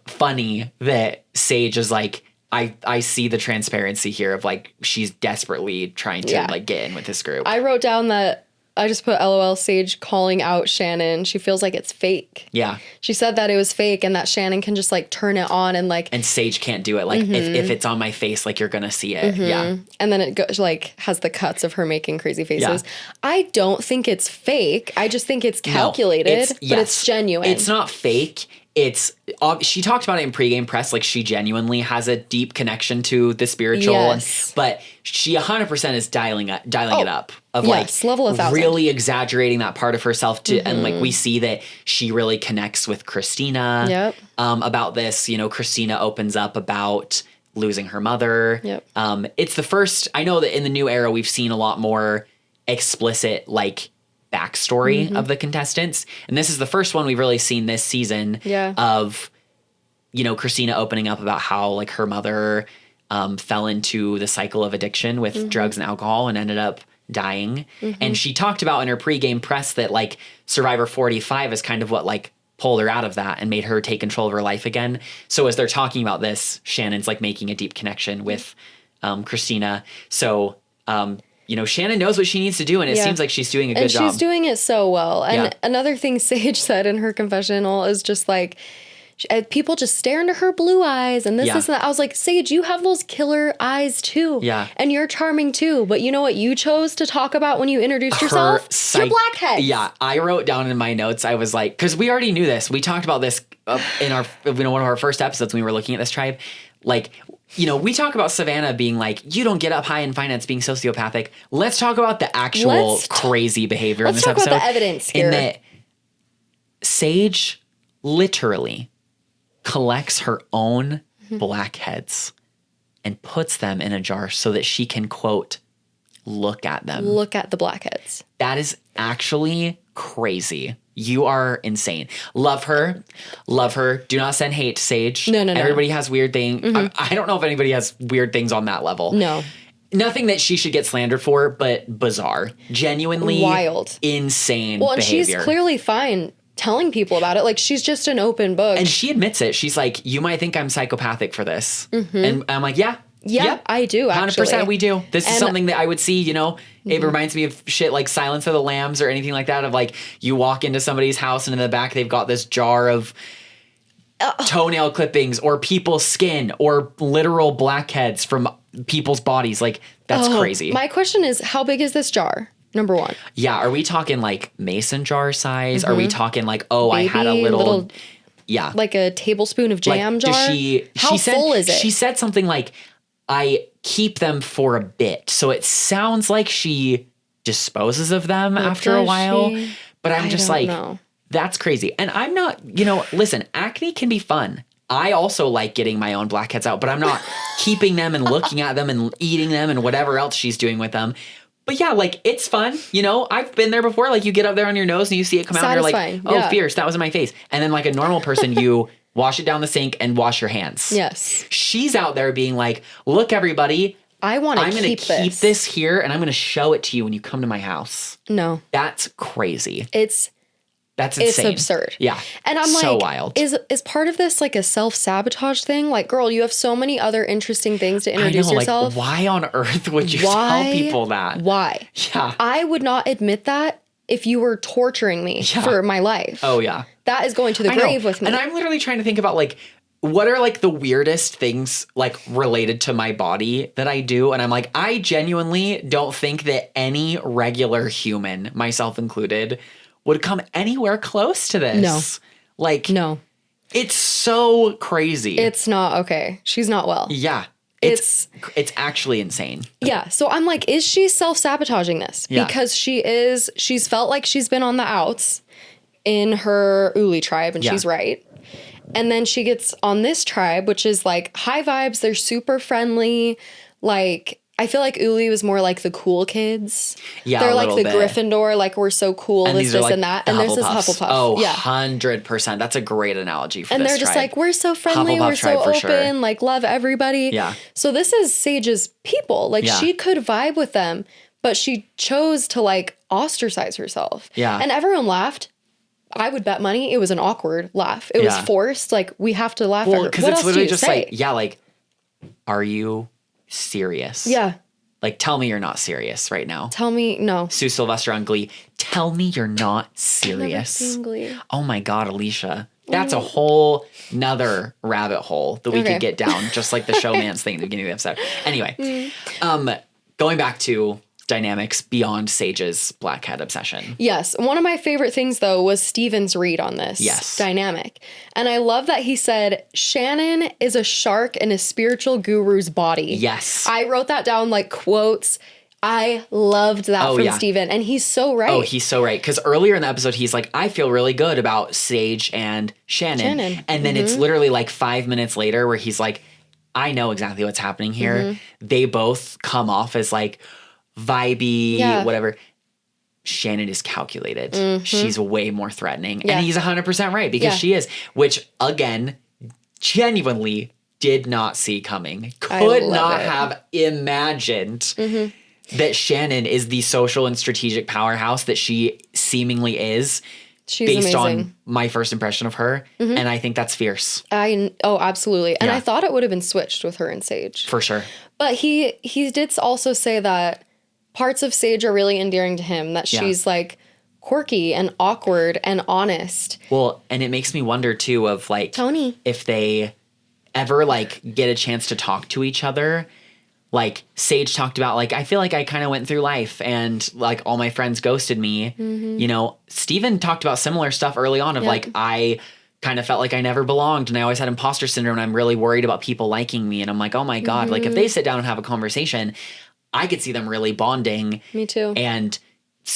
funny that Sage is like, I see the transparency here of like, she's desperately trying to like get in with this group. I wrote down that I just put LOL Sage calling out Shannon. She feels like it's fake. Yeah. She said that it was fake and that Shannon can just like turn it on and like. And Sage can't do it. Like if it's on my face, like you're going to see it. Yeah. And then it goes like has the cuts of her making crazy faces. Yeah. I don't think it's fake. I just think it's calculated, but it's genuine. It's not fake. She talked about it in pregame press, like she genuinely has a deep connection to the spiritual, but she 100% is dialing it up of like level 1,000. Really exaggerating that part of herself to, and like we see that she really connects with Christina about this. You know, Christina opens up about losing her mother. It's the first, I know that in the new era we've seen a lot more explicit like backstory of the contestants, and this is the first one we've really seen this season of, you know, Christina opening up about how like her mother fell into the cycle of addiction with drugs and alcohol and ended up dying. And she talked about in her pregame press that like Survivor 45 is kind of what like pulled her out of that and made her take control of her life again. So as they're talking about this, Shannon's like making a deep connection with Christina. So you know, Shannon knows what she needs to do, and it seems like she's doing a good job. And she's doing it so well. And another thing Sage said in her confessional is just like, people just stare into her blue eyes and this and that. I was like, Sage, you have those killer eyes too. Yeah. And you're charming too. But you know what you chose to talk about when you introduced yourself? Your blackheads. Yeah. I wrote down in my notes, I was like, because we already knew this. We talked about this in our, one of our first episodes when we were looking at this tribe. Like, you know, we talk about Savannah being like, you don't get up high in finance being sociopathic. Let's talk about the actual crazy behavior in this episode. Let's talk about the evidence here. In that Sage literally collects her own blackheads and puts them in a jar so that she can, quote, look at them. Look at the blackheads. That is actually crazy. You are insane. Love her. Love her. Do not send hate to Sage. No. Everybody has weird things. I don't know if anybody has weird things on that level. No. Nothing that she should get slandered for, but bizarre. Genuinely wild. Insane behavior. And she's clearly fine telling people about it. Like, she's just an open book. And she admits it. She's like, you might think I'm psychopathic for this. And I'm like, yeah. Yeah, I do, actually. 100% we do. This is something that I would see, you know, it reminds me of shit like Silence of the Lambs or anything like that, of like, you walk into somebody's house and in the back they've got this jar of toenail clippings or people's skin or literal blackheads from people's bodies. Like, that's crazy. My question is, how big is this jar? Number one. Yeah, are we talking like mason jar size? Are we talking like, I had a little yeah. Like a tablespoon of jam jar? How full is it? She said something like, I keep them for a bit. So it sounds like she disposes of them after a while. But I'm just like, that's crazy. And I'm not, you know, listen, acne can be fun. I also like getting my own blackheads out, but I'm not keeping them and looking at them and eating them and whatever else she's doing with them. But yeah, like, it's fun. You know, I've been there before. Like, you get up there on your nose and you see it come out and you're like, oh, fierce, that was in my face. And then like a normal person, you wash it down the sink and wash your hands. Yes. She's out there being like, look, everybody, I'm going to keep this here and I'm going to show it to you when you come to my house. No. That's crazy. That's insane. It's absurd. Yeah. And I'm so like, wild. Is part of this like a self-sabotage thing? Like, girl, you have so many other interesting things to introduce yourself. Like, why on earth would you tell people that? Why? Yeah. I would not admit that if you were torturing me for my life. Oh, yeah. That is going to the grave with me. And I'm literally trying to think about like, what are like the weirdest things like related to my body that I do? And I'm like, I genuinely don't think that any regular human, myself included, would come anywhere close to this. No. Like, no. It's so crazy. It's not okay. She's not well. Yeah. It's actually insane. Yeah. So I'm like, is she self-sabotaging this? Yeah. Because she's felt like she's been on the outs in her Uli tribe, and she's right. And then she gets on this tribe, which is like high vibes. They're super friendly. Like, I feel like Uli was more like the cool kids. Yeah, they're a like little the bit. Gryffindor, like we're so cool, And this, these are this, like and that. the And there's this Hufflepuffs. Hufflepuff. Oh, yeah. 100%. That's a great analogy for And this they're just tribe. like, we're so friendly, Hufflepuff we're so tribe for open, sure. like love everybody. Yeah. So this is Sage's people. Like Yeah. she could vibe with them, but she chose to like ostracize herself. Yeah. And everyone laughed. I would bet money it was an awkward laugh. It was Yeah. forced. Like, we have to laugh at her. Because What it's else do literally you just say? like, yeah, like, are you serious? Yeah. Like, tell me you're not serious right now. Tell me no. Sue Sylvester on Glee, tell me you're not Never serious. seen Glee. Oh my God, Alicia. That's a whole nother rabbit hole that we Okay. could get down, just like the showman's thing at the beginning of the episode. Anyway, going back to dynamics beyond Sage's black cat obsession. Yes. One of my favorite things, though, was Steven's read on this dynamic. And I love that he said, Shannon is a shark in a spiritual guru's body. Yes. I wrote that down like quotes. I loved that from yeah. Steven. And he's so right. Oh, he's so right. Because earlier in the episode, he's like, I feel really good about Sage and Shannon. And then it's literally like 5 minutes later where he's like, I know exactly what's happening here. They both come off as like vibey, whatever. Shannon is calculated. She's way more threatening. And he's 100% right because she is. Which, again, genuinely did not see coming. Could not have imagined that Shannon is the social and strategic powerhouse that she seemingly is. She's based amazing. on my first impression of her. And I think that's fierce. Absolutely. And Yeah. I thought it would have been switched with her and Sage. For sure. But he did also say that parts of Sage are really endearing to him, that she's like quirky and awkward and honest. Well, and it makes me wonder too of like Tony. if they ever like get a chance to talk to each other. Like Sage talked about like, I feel like I kind of went through life and like all my friends ghosted me. You know, Steven talked about similar stuff early on of like, I kind of felt like I never belonged and I always had imposter syndrome and I'm really worried about people liking me. And I'm like, oh my God, like if they sit down and have a conversation, I could see them really bonding. Me too. And,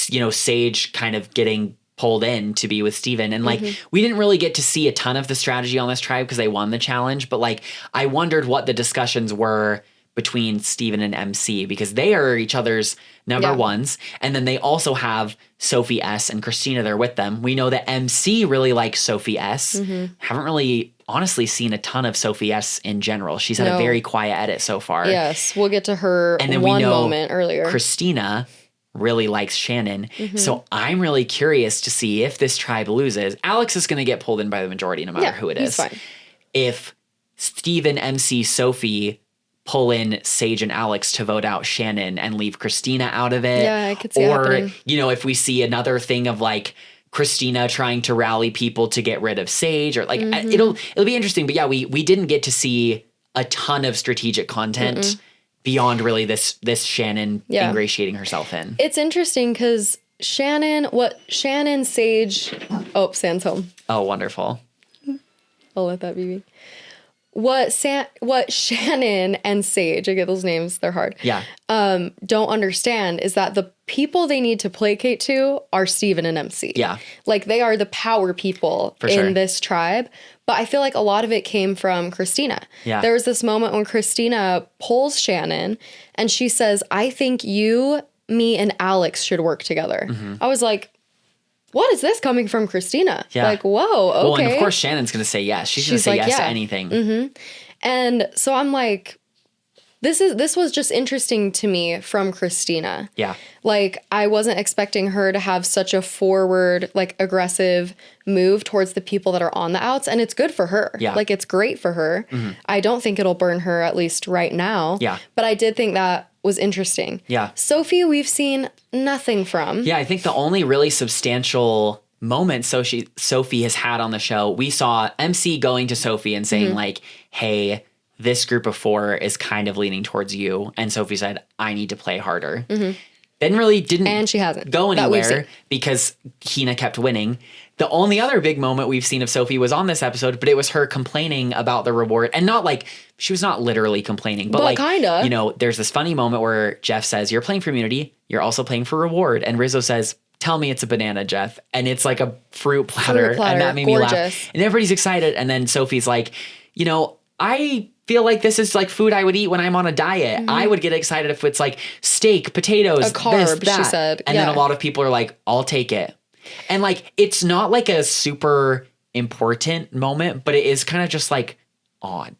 you know, Sage kind of getting pulled in to be with Steven. And like, we didn't really get to see a ton of the strategy on this tribe because they won the challenge. But like, I wondered what the discussions were between Steven and MC because they are each other's number ones. And then they also have Sophie S and Christina there with them. We know that MC really likes Sophie S. Haven't really honestly seen a ton of Sophie S in general. She's had a very quiet edit so far. Yes, we'll get to her And then one we know moment earlier. Christina really likes Shannon. So I'm really curious to see if this tribe loses. Alex is going to get pulled in by the majority no matter who it is. He's fine. If Steven, MC, Sophie pull in Sage and Alex to vote out Shannon and leave Christina out of it. Yeah, I could see it Or, happening. you know, if we see another thing of like Christina trying to rally people to get rid of Sage or like it'll be interesting. But yeah, we didn't get to see a ton of strategic content beyond really this Shannon ingratiating herself in. It's interesting because Shannon, Sage, Sam's home. Oh, wonderful. I'll let that be me. What Shannon and Sage, I get those names, they're hard. Yeah. Don't understand is that the people they need to placate to are Steven and MC. Yeah. Like they are the power people in this tribe. But I feel like a lot of it came from Christina. Yeah. There was this moment when Christina pulls Shannon and she says, I think you, me, and Alex should work together. I was like, what is this coming from Christina? Yeah. Like, whoa, okay. Well, and of course Shannon's going to say yes. She's going to say like, yes to yeah. anything. And so I'm like, this was just interesting to me from Christina. Yeah. Like, I wasn't expecting her to have such a forward, like, aggressive move towards the people that are on the outs. And it's good for her. Yeah. Like, it's great for her. I don't think it'll burn her, at least right now. Yeah. But I did think that was interesting. Yeah. Sophie, we've seen nothing from. Yeah, I think the only really substantial moment Sophie has had on the show, we saw MC going to Sophie and saying like, hey, this group of 4 is kind of leaning towards you. And Sophie said, I need to play harder. didn't And she hasn't. go That we've anywhere seen. because Hina kept winning. The only other big moment we've seen of Sophie was on this episode, but it was her complaining about the reward, and not like she was not literally complaining, but like kinda. you know, there's this funny moment where Jeff says, "You're playing for immunity, you're also playing for reward," and Rizzo says, "Tell me it's a banana, Jeff," and it's like a fruit platter, and that made me laugh. Gorgeous. And everybody's excited, and then Sophie's like, "You know, I feel like this is like food I would eat when I'm on a diet. I would get excited if it's like steak, potatoes, A carb," this, she that." said. And then Yeah. a lot of people are like, "I'll take it." And like, it's not like a super important moment, but it is kind of just like odd.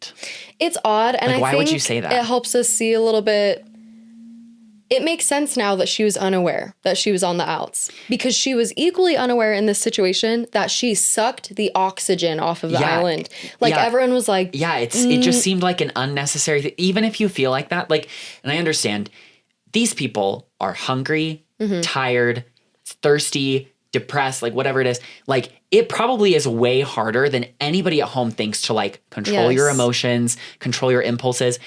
It's odd, and Like, I why think would you say that? it helps us see a little bit. It makes sense now that she was unaware that she was on the outs, because she was equally unaware in this situation that she sucked the oxygen off of the Yeah. island. Like Yeah. everyone was like, Yeah, it just seemed like an unnecessary thing. Even if you feel like that, like, and I understand these people are hungry, tired, thirsty, depressed, like whatever it is. Like, it probably is way harder than anybody at home thinks to like control your Yes. emotions, control your impulses.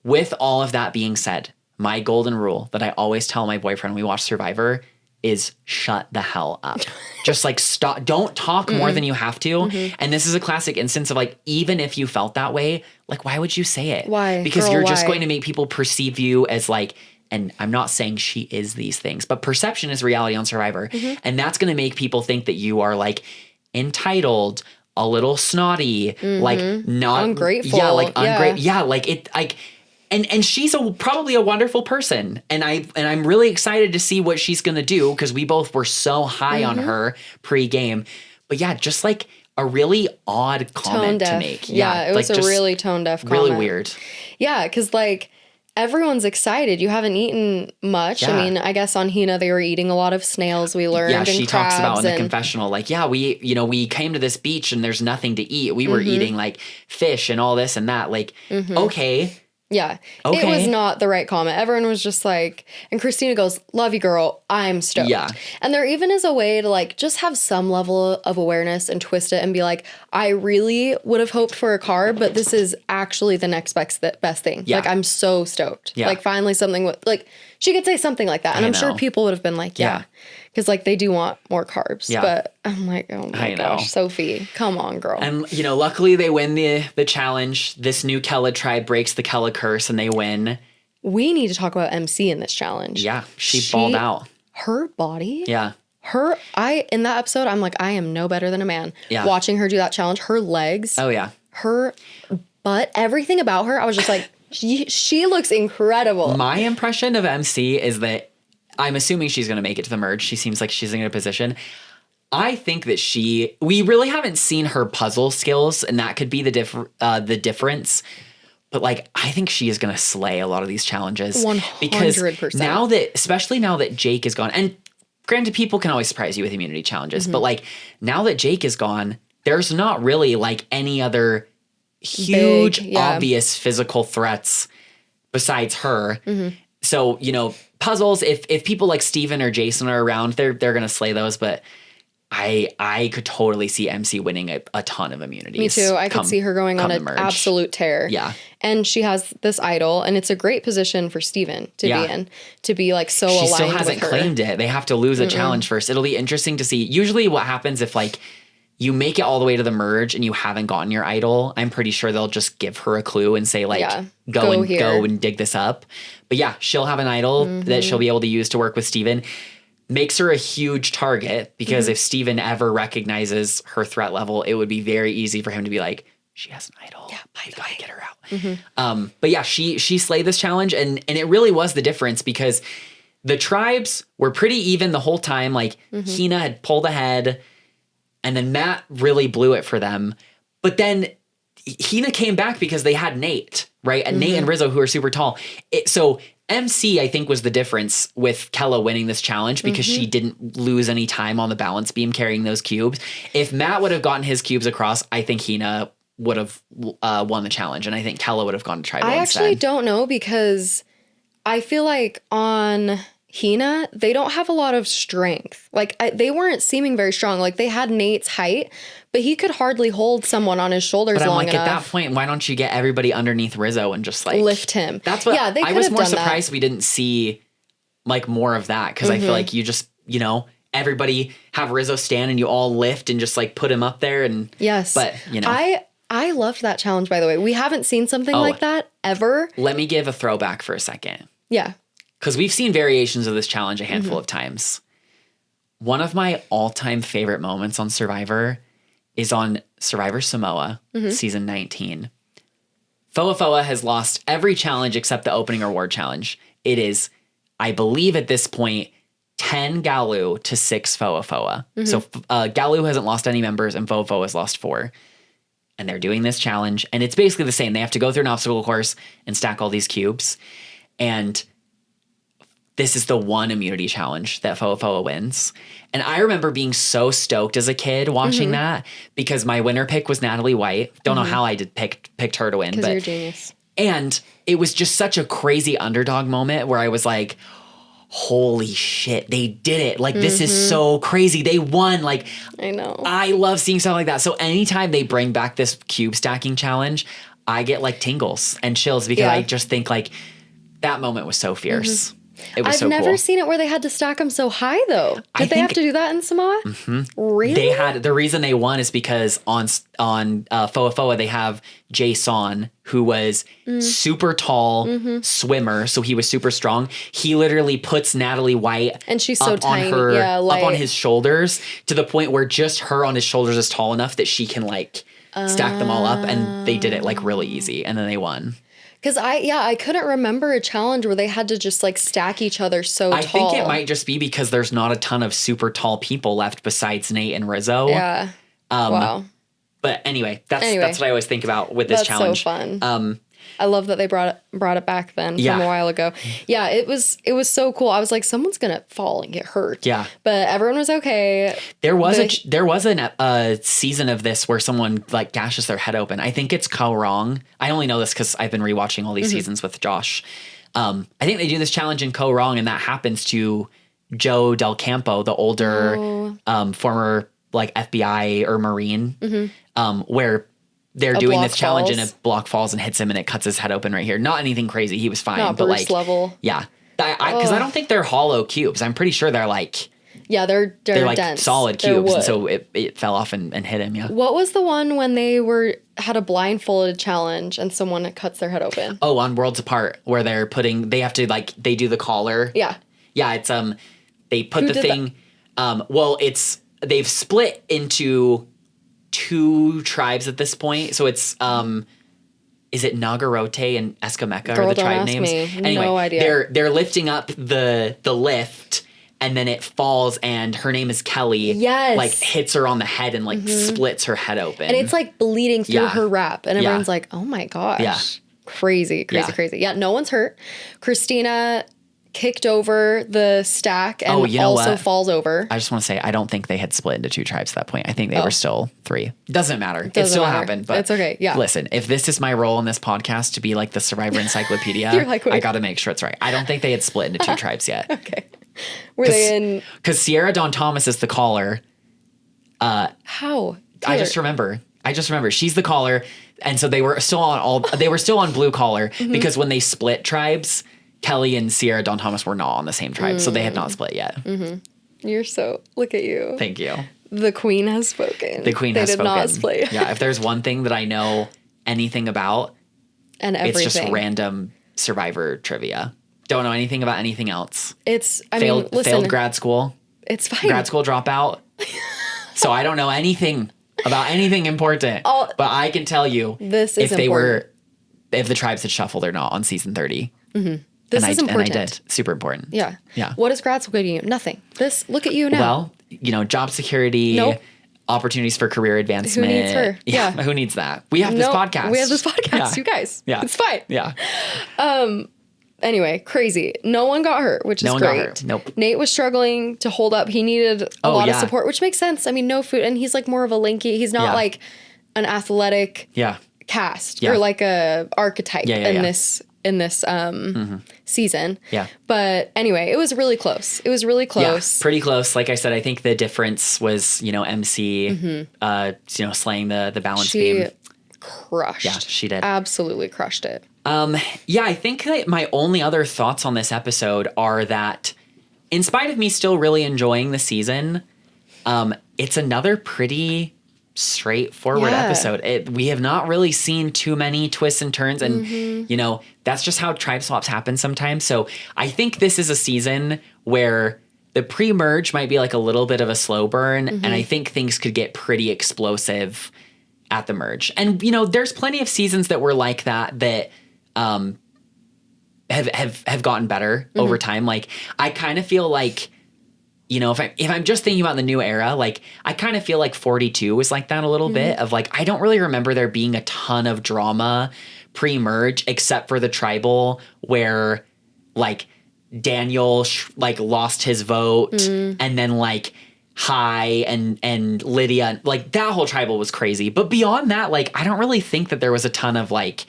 With all of that being said, my golden rule that I always tell my boyfriend when we watch Survivor is shut the hell up. Just like stop. Don't talk more than you have to. And this is a classic instance of like, even if you felt that way, like, why would you say it? Why? Because Girl, you're just why? going to make people perceive you as like, and I'm not saying she is these things, but perception is reality on Survivor. And that's going to make people think that you are like entitled, a little snotty, like not Ungrateful. Yeah, like Yeah. ungrateful. Yeah, like it, like, and she's probably a wonderful person, and I'm really excited to see what she's gonna do, because we both were so high on her pre-game. But yeah, just like a really odd comment tone to deaf. make. Yeah, it was like, a just really tone deaf comment. really weird. Yeah, because like everyone's excited. You haven't eaten much. Yeah. I mean, I guess on Hina they were eating a lot of snails. We learned. Yeah, and she talks about in crabs the and- confessional, like, yeah, we came to this beach and there's nothing to eat. We were eating like fish and all this and that. Like, okay. Yeah. Okay. It was not the right comment. Everyone was just like, and Christina goes, "Love you, girl. I'm stoked." Yeah. And there even is a way to like just have some level of awareness and twist it and be like, I really would have hoped for a carb, but this is actually the next best thing. Yeah. Like, I'm so stoked. Yeah. Like, finally something with, like, she could say something like that. And I I'm sure know. people would have been like, yeah. Yeah. Because like they do want more carbs. Yeah. But I'm like, oh my I know. gosh, Sophie, come on, girl. And you know, luckily they win the challenge. This new Kella tribe breaks the Kella curse and they win. We need to talk about MC in this challenge. Yeah, she balled out. Her body. Yeah. In that episode, I'm like, I am no better than a man. Yeah. Watching her do that challenge, her legs, Oh yeah. her butt, everything about her, I was just like, she looks incredible. My impression of MC is that I'm assuming she's going to make it to the merge. She seems like she's in a position. I think that we really haven't seen her puzzle skills, and that could be the difference. But like, I think she is going to slay a lot of these challenges. 100%. Because especially now that Jake is gone, and granted, people can always surprise you with immunity challenges, but like now that Jake is gone, there's not really like any other huge, obvious physical threats besides her. So, you know, puzzles, if people like Steven or Jason are around, they're going to slay those. But I could totally see MC winning a ton of immunities. Me too. I could see her going on an absolute tear. Yeah. And she has this idol, and it's a great position for Steven to be in, to be like so aligned with her. She still hasn't claimed it. They have to lose a challenge first. It'll be interesting to see. Usually what happens if like you make it all the way to the merge and you haven't gotten your idol, I'm pretty sure they'll just give her a clue and say like, go and dig this up. But yeah, she'll have an idol that she'll be able to use to work with Steven. Makes her a huge target because if Steven ever recognizes her threat level, it would be very easy for him to be like, she has an idol. Yeah, I gotta get her out. But yeah, she slayed this challenge, and it really was the difference because the tribes were pretty even the whole time. Like Hina had pulled ahead, and then Matt really blew it for them. But then Hina came back because they had Nate, right? And Nate and Rizzo, who are super tall. So MC, I think, was the difference with Kella winning this challenge because she didn't lose any time on the balance beam carrying those cubes. If Matt would have gotten his cubes across, I think Hina would have won the challenge, and I think Kella would have gone to tribal I instead. actually don't know, because I feel like on Hina, they don't have a lot of strength. Like, they weren't seeming very strong. Like, they had Nate's height, but he could hardly hold someone on his shoulders But I'm long like, enough. at that point, why don't you get everybody underneath Rizzo and just like lift him. That's what Yeah, they I could was have more done that. surprised we didn't see like more of that. Cause I feel like you just, you know, everybody have Rizzo stand and you all lift and just like put him up there and yes. But you know, I loved that challenge, by the way. We haven't seen something like that ever. Let me give a throwback for a second. Yeah. Because we've seen variations of this challenge a handful of times. One of my all-time favorite moments on Survivor is on Survivor Samoa, season 19. Foa has lost every challenge except the opening reward challenge. It is, I believe at this point, 10 Galu to 6 Foa. So Galu hasn't lost any members and Foa has lost 4. And they're doing this challenge. And it's basically the same. They have to go through an obstacle course and stack all these cubes. And this is the one immunity challenge that Foa wins. And I remember being so stoked as a kid watching that because my winner pick was Natalie White. Don't know how I picked her to win. Because you're a genius. And it was just such a crazy underdog moment where I was like, holy shit, they did it. Like, this is so crazy. They won. Like, I know. I love seeing stuff like that. So anytime they bring back this cube stacking challenge, I get like tingles and chills because I just think like that moment was so fierce. It was I've never seen it where they had to stack them so high, though. Did they have to do that in Samoa? Really? They had, the reason they won is because on Foa they have Jason, who was super tall swimmer, so he was super strong. He literally puts Natalie White and she's so tiny, up on his shoulders to the point where just her on his shoulders is tall enough that she can like stack them all up, and they did it like really easy, and then they won. Because I couldn't remember a challenge where they had to just like stack each other so tall. I think it might just be because there's not a ton of super tall people left besides Nate and Rizzo. Yeah. Wow. But anyway, that's what I always think about with this challenge. That's so fun. I love that they brought it back then from a while ago. Yeah, it was so cool. I was like, someone's gonna fall and get hurt. Yeah, but everyone was okay. There was a season of this where someone like gashes their head open. I think it's Ko Wrong. I only know this because I've been rewatching all these seasons with Josh. I think they do this challenge in Ko Wrong, and that happens to Joe Del Campo, the older former like FBI or Marine, where they're doing this challenge and a block falls and hits him and it cuts his head open right here. Not anything crazy. He was fine. Not but Bruce like level. Yeah. Because I don't think they're hollow cubes. I'm pretty sure they're like... Yeah, they're like dense. Solid cubes. And so it fell off and hit him, yeah. What was the one when they had a blindfolded challenge and someone cuts their head open? Oh, on Worlds Apart, where they have to like, they do the collar. Yeah. Yeah, it's, they put the thing... they've split into 2 tribes at this point. So it's is it Nagarote and Escameca are the tribe names? Anyway, no idea. They're lifting up the lift and then it falls and her name is Kelly. Yes. Like hits her on the head and like splits her head open. And it's like bleeding through her wrap and everyone's like, "Oh my gosh." Yeah. Crazy. Yeah, no one's hurt. Christina kicked over the stack and also falls over. I just want to say, I don't think they had split into 2 tribes at that point. I think they were still 3. Doesn't matter. It still happened. But it's okay. Yeah. Listen, if this is my role in this podcast to be like the Survivor Encyclopedia, I got to make sure it's right. I don't think they had split into 2 tribes yet. Okay. Were they in? Because Sierra Dawn Thomas is the caller. How? I just remember she's the caller, and so they were still on blue collar because when they split tribes, Kelly and Sierra Dawn Thomas were not on the same tribe, so they had not split yet. You're so... Look at you. Thank you. The queen has spoken. The queen has spoken. They did not split. Yeah, if there's one thing that I know anything about, and everything. It's just random Survivor trivia. Don't know anything about anything else. Listen, failed grad school. It's fine. Grad school dropout. So I don't know anything about anything important. But I can tell you this is if the tribes had shuffled or not on season 30. This is important. And I did. Super important. Yeah. Yeah. What does grad school give you? Nothing. Look at you now. Well, job security, opportunities for career advancement. Who needs her? Yeah. Who needs that? We have this podcast. We have this podcast, Yeah. you guys. Yeah. It's fine. Yeah. Anyway, crazy. No one got hurt, which is great. No one got hurt. Nope. Nate was struggling to hold up. He needed a lot of support, which makes sense. I mean, no food. And he's like more of a lanky. He's not like an athletic cast or like a archetype in this season. Yeah. But anyway, it was really close. Yeah, pretty close. Like I said, I think the difference was, MC, slaying the balance beam. She crushed. Yeah, she did. Absolutely crushed it. I think that my only other thoughts on this episode are that in spite of me still really enjoying the season, it's another pretty straightforward episode. We have not really seen too many twists and turns, and you know, that's just how tribe swaps happen sometimes. So I think this is a season where the pre-merge might be like a little bit of a slow burn, and I think things could get pretty explosive at the merge. And you know, there's plenty of seasons that were like that have gotten better over time. Like I kind of feel like, you know, if I'm just thinking about the new era, like I kind of feel like 42 was like that a little bit of like, I don't really remember there being a ton of drama pre-merge except for the tribal where like Daniel like lost his vote and then like Hai and Lydia, like that whole tribal was crazy. But beyond that, like I don't really think that there was a ton of like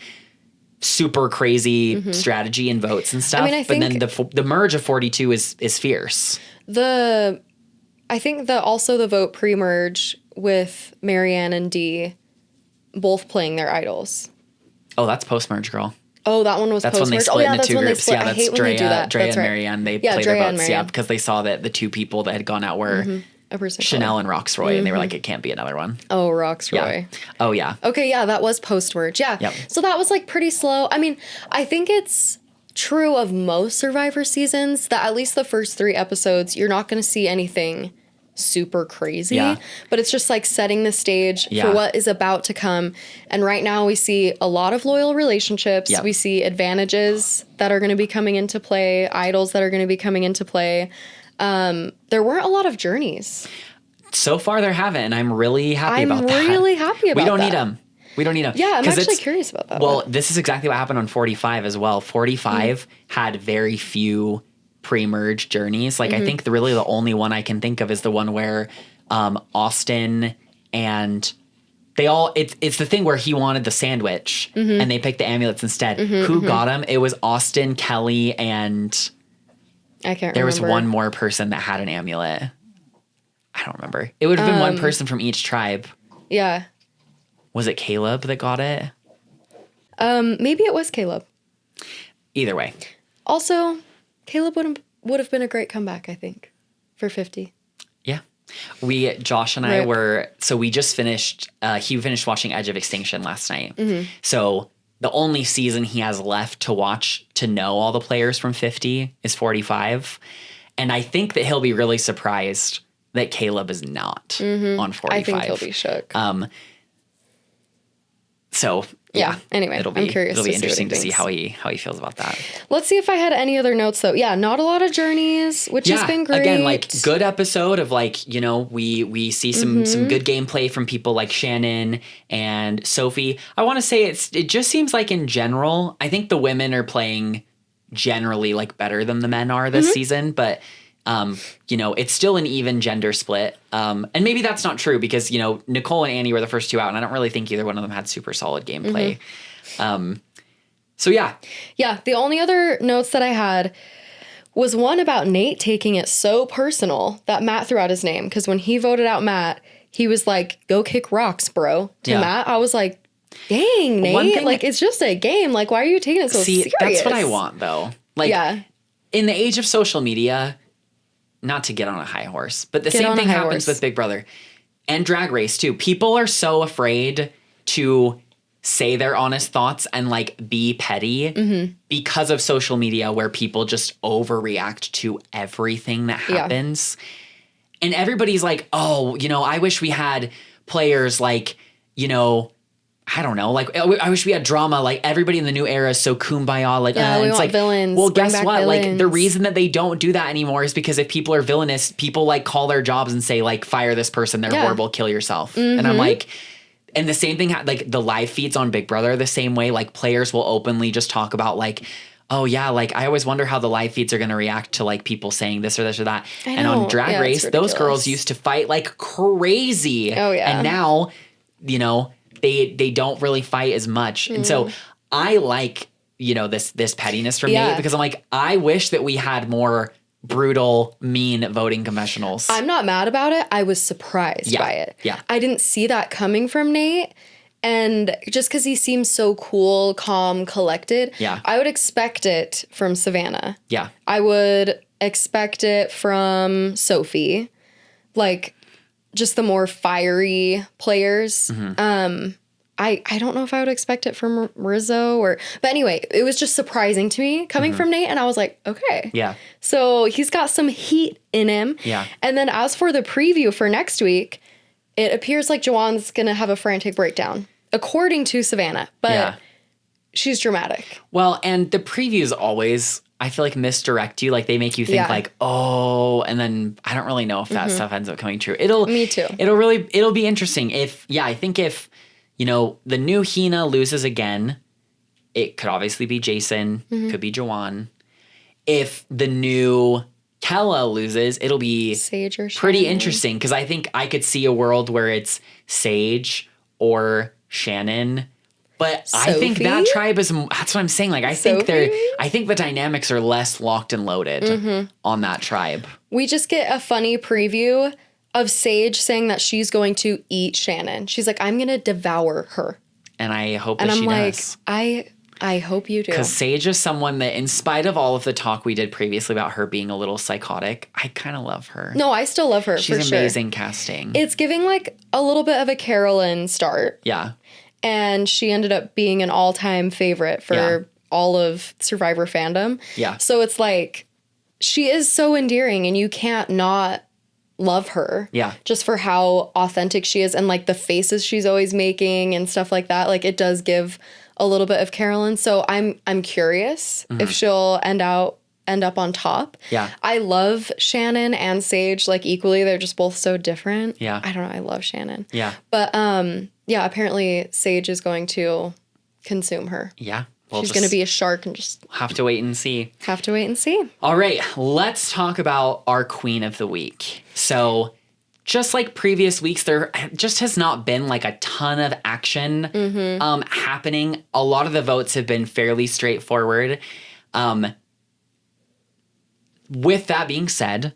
super crazy strategy and votes and stuff. I mean, I think but then the merge of 42 is fierce. I think that also the vote pre-merge with Marianne and Dee both playing their idols. Oh, that's post-merge, girl. Oh, that one was that's post-merge. When they split into two groups. Yeah, that's I hate when they do that. Drea That's and right. Marianne. They played their votes. Yeah, because they saw that the two people that had gone out were Chanel and Roxroy, and they were like, it can't be another one. Oh, Roxroy. Yeah. Oh, yeah. Okay, yeah, that was post-merge. Yeah. Yep. So that was like pretty slow. I mean, I think it's true of most Survivor seasons that at least the first 3 episodes, you're not going to see anything super crazy, but it's just like setting the stage for what is about to come. And right now we see a lot of loyal relationships. We see advantages that are going to be coming into play, idols that are going to be coming into play. There weren't a lot of journeys. So far there haven't, and I'm really happy about that. I'm really happy about that. We don't need them. We don't need them. Yeah, I'm actually curious about that. Well, this is exactly what happened on 45 as well. 45 had very few pre-merge journeys. Like I think really the only one I can think of is the one where Austin and they all it's the thing where he wanted the sandwich and they picked the amulets instead. Who got him? It was Austin, Kelly, and I can't remember. There was one more person that had an amulet. I don't remember. It would have been one person from each tribe. Yeah. Was it Caleb that got it? Maybe it was Caleb. Either way. Also, Caleb would have been a great comeback, I think, for 50. Yeah. Josh and I we just finished, he finished watching Edge of Extinction last night. So the only season he has left to watch to know all the players from 50 is 45. And I think that he'll be really surprised that Caleb is not on 45. I think he'll be shook. So anyway, I'm curious. It'll be interesting to see how he feels about that. Let's see if I had any other notes though. Yeah, not a lot of journeys, which has been great. Again, like good episode of like, you know, we see some good gameplay from people like Shannon and Sophie. I want to say it just seems like in general, I think the women are playing generally like better than the men are this season, but you know, it's still an even gender split. And maybe that's not true because, you know, Nicole and Annie were the first 2 out, and I don't really think either one of them had super solid gameplay. So yeah. Yeah, the only other notes that I had was one about Nate taking it so personal that Matt threw out his name. Because when he voted out Matt, he was like, go kick rocks, bro. To Matt, I was like, dang, Nate. Like, it's just a game. Like, why are you taking it so serious? That's what I want, though. Like, in the age of social media, not to get on a high horse, but the same thing happens with Big Brother and Drag Race too. People are so afraid to say their honest thoughts and like be petty because of social media where people just overreact to everything that happens. And everybody's like, oh, you know, I wish we had players like, you know, I don't know, like I wish we had drama. Like everybody in the new era is so kumbaya. Like, we it's want like villains. Well, guess what? Villains. Like the reason that they don't do that anymore is because if people are villainous, people like call their jobs and say like, fire this person. They're horrible. Kill yourself. And I'm like, and the same thing, like the live feeds on Big Brother, the same way, like players will openly just talk about like, oh yeah, like I always wonder how the live feeds are going to react to like people saying this or this or that. And on Drag Race, those girls used to fight like crazy. Oh yeah. And now, you know, they don't really fight as much. And so I like, you know, this pettiness from Nate because I'm like, I wish that we had more brutal, mean voting confessionals. I'm not mad about it. I was surprised by it. Yeah. I didn't see that coming from Nate. And just because he seems so cool, calm, collected, I would expect it from Savannah. Yeah. I would expect it from Sophie, like just the more fiery players. I don't know if I would expect it from Rizzo but anyway, it was just surprising to me coming from Nate, and I was like, okay. Yeah. So he's got some heat in him. Yeah. And then as for the preview for next week, it appears like Jawan's going to have a frantic breakdown, according to Savannah, but she's dramatic. Well, and the previews always, I feel like, misdirect you. Like they make you think like, oh, and then I don't really know if that stuff ends up coming true. Me too. It'll be interesting. I think if, you know, the new Hina loses again, it could obviously be Jason, could be Jawan. If the new Kella loses, it'll be Sage or pretty Shannon. interesting, because I think I could see a world where it's Sage or Shannon. But I think that Sophie? tribe is, that's what I'm saying. Like, I think the dynamics are less locked and loaded on that tribe. We just get a funny preview of Sage saying that she's going to eat Shannon. She's like, I'm going to devour her. And I hope And that I'm she like, does. I hope you do. Because Sage is someone that, in spite of all of the talk we did previously about her being a little psychotic, I kind of love her. No, I still love her. She's for sure. amazing casting. It's giving like a little bit of a Carolyn start. Yeah. And she ended up being an all-time favorite for all of Survivor fandom. Yeah. So it's like, she is so endearing and you can't not love her. Yeah. Just for how authentic she is and like the faces she's always making and stuff like that. Like it does give a little bit of Carolyn. So I'm curious if she'll end up on top. Yeah. I love Shannon and Sage like equally. They're just both so different. Yeah. I don't know. I love Shannon. Yeah. But yeah, apparently Sage is going to consume her. Yeah. She's going to be a shark and just have to wait and see. have to wait and see. All right, let's talk about our Queen of the Week. So, just like previous weeks, there just has not been like a ton of action happening. A lot of the votes have been fairly straightforward. With that being said,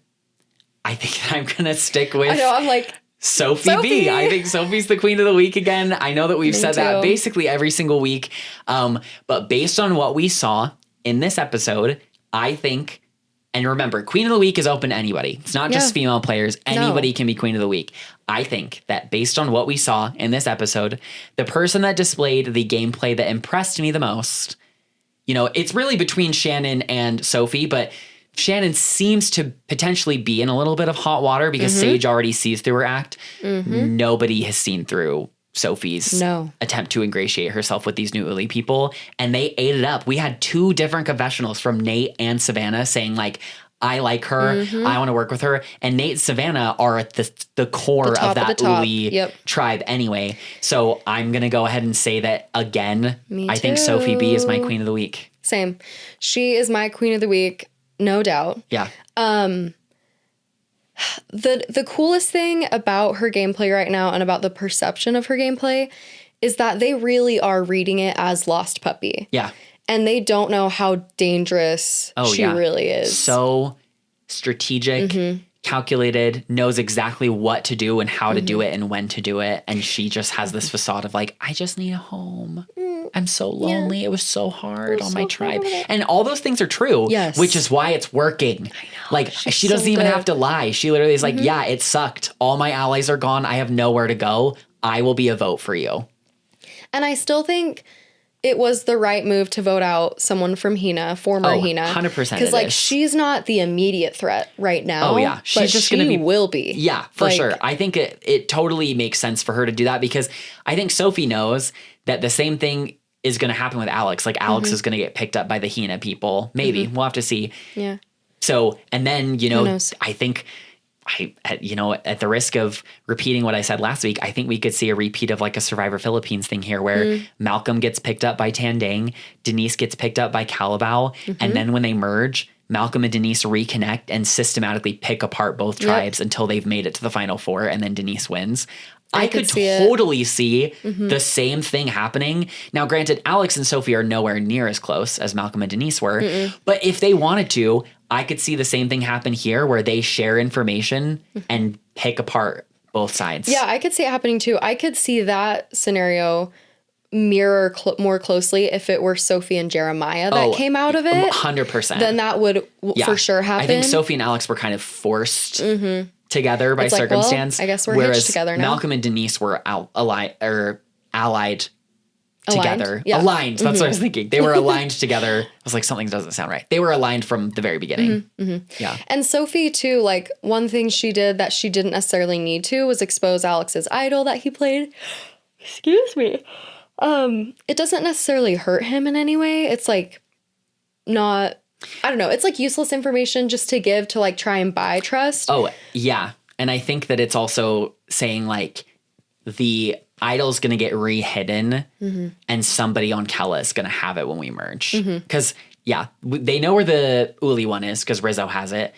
I think I'm going to stick with I know, I'm like, Sophie B. I think Sophie's the Queen of the Week again. I know that we've said that basically every single week. But based on what we saw in this episode, I think, and remember, Queen of the Week is open to anybody. It's not just female players. Anybody can be Queen of the Week. I think that based on what we saw in this episode, the person that displayed the gameplay that impressed me the most, you know, it's really between Shannon and Sophie, but Shannon seems to potentially be in a little bit of hot water because Sage already sees through her act. Nobody has seen through Sophie's attempt to ingratiate herself with these new Uli people, and they ate it up. We had 2 different confessionals from Nate and Savannah saying like, I like her, I want to work with her. And Nate and Savannah are at the core of that Uli tribe anyway. So I'm going to go ahead and say that again. I think Sophie B is my Queen of the Week. Same. She is my Queen of the Week. No doubt. Yeah. The coolest thing about her gameplay right now and about the perception of her gameplay is that they really are reading it as Lost Puppy. Yeah. And they don't know how dangerous she really is. So strategic, calculated, knows exactly what to do and how to do it and when to do it. And she just has this facade of like, I just need a home. I'm so lonely. Yeah. It was so hard on my tribe. And all those things are true. Yes. Which is why it's working. I know. Like, she doesn't even have to lie. She literally is like, yeah, it sucked. All my allies are gone. I have nowhere to go. I will be a vote for you. And I still think it was the right move to vote out someone from Hina, former Hina. 100%. Because, like, she's not the immediate threat right now. Oh, yeah. She's just going to be. Will be. Yeah, for sure. I think it totally makes sense for her to do that because I think Sophie knows that the same thing is going to happen with Alex. Like, Alex is going to get picked up by the Hina people. Maybe. We'll have to see. Yeah. So, and then, you know, I think, at the risk of repeating what I said last week, I think we could see a repeat of like a Survivor Philippines thing here where Malcolm gets picked up by Tandang, Denise gets picked up by Calabao, and then when they merge, Malcolm and Denise reconnect and systematically pick apart both tribes until they've made it to the final 4 and then Denise wins. I could totally see the same thing happening. Now, granted, Alex and Sophie are nowhere near as close as Malcolm and Denise were, but if they wanted to, I could see the same thing happen here where they share information and pick apart both sides. Yeah, I could see it happening too. I could see that scenario mirror more closely if it were Sophie and Jeremiah that came out of it. 100%. Then that would for sure happen. I think Sophie and Alex were kind of forced together by circumstance. Well, I guess we're whereas hitched together now. Malcolm and Denise were allied together. Yeah. Aligned. That's what I was thinking. They were aligned together. I was like, something doesn't sound right. They were aligned from the very beginning. Yeah. And Sophie too, like one thing she did that she didn't necessarily need to was expose Alex's idol that he played. Excuse me. It doesn't necessarily hurt him in any way. It's like not, I don't know. It's like useless information just to give to like try and buy trust. Oh, yeah. And I think that it's also saying like the idol's going to get re-hidden and somebody on Kella is going to have it when we merge. Because, they know where the Uli one is because Rizzo has it.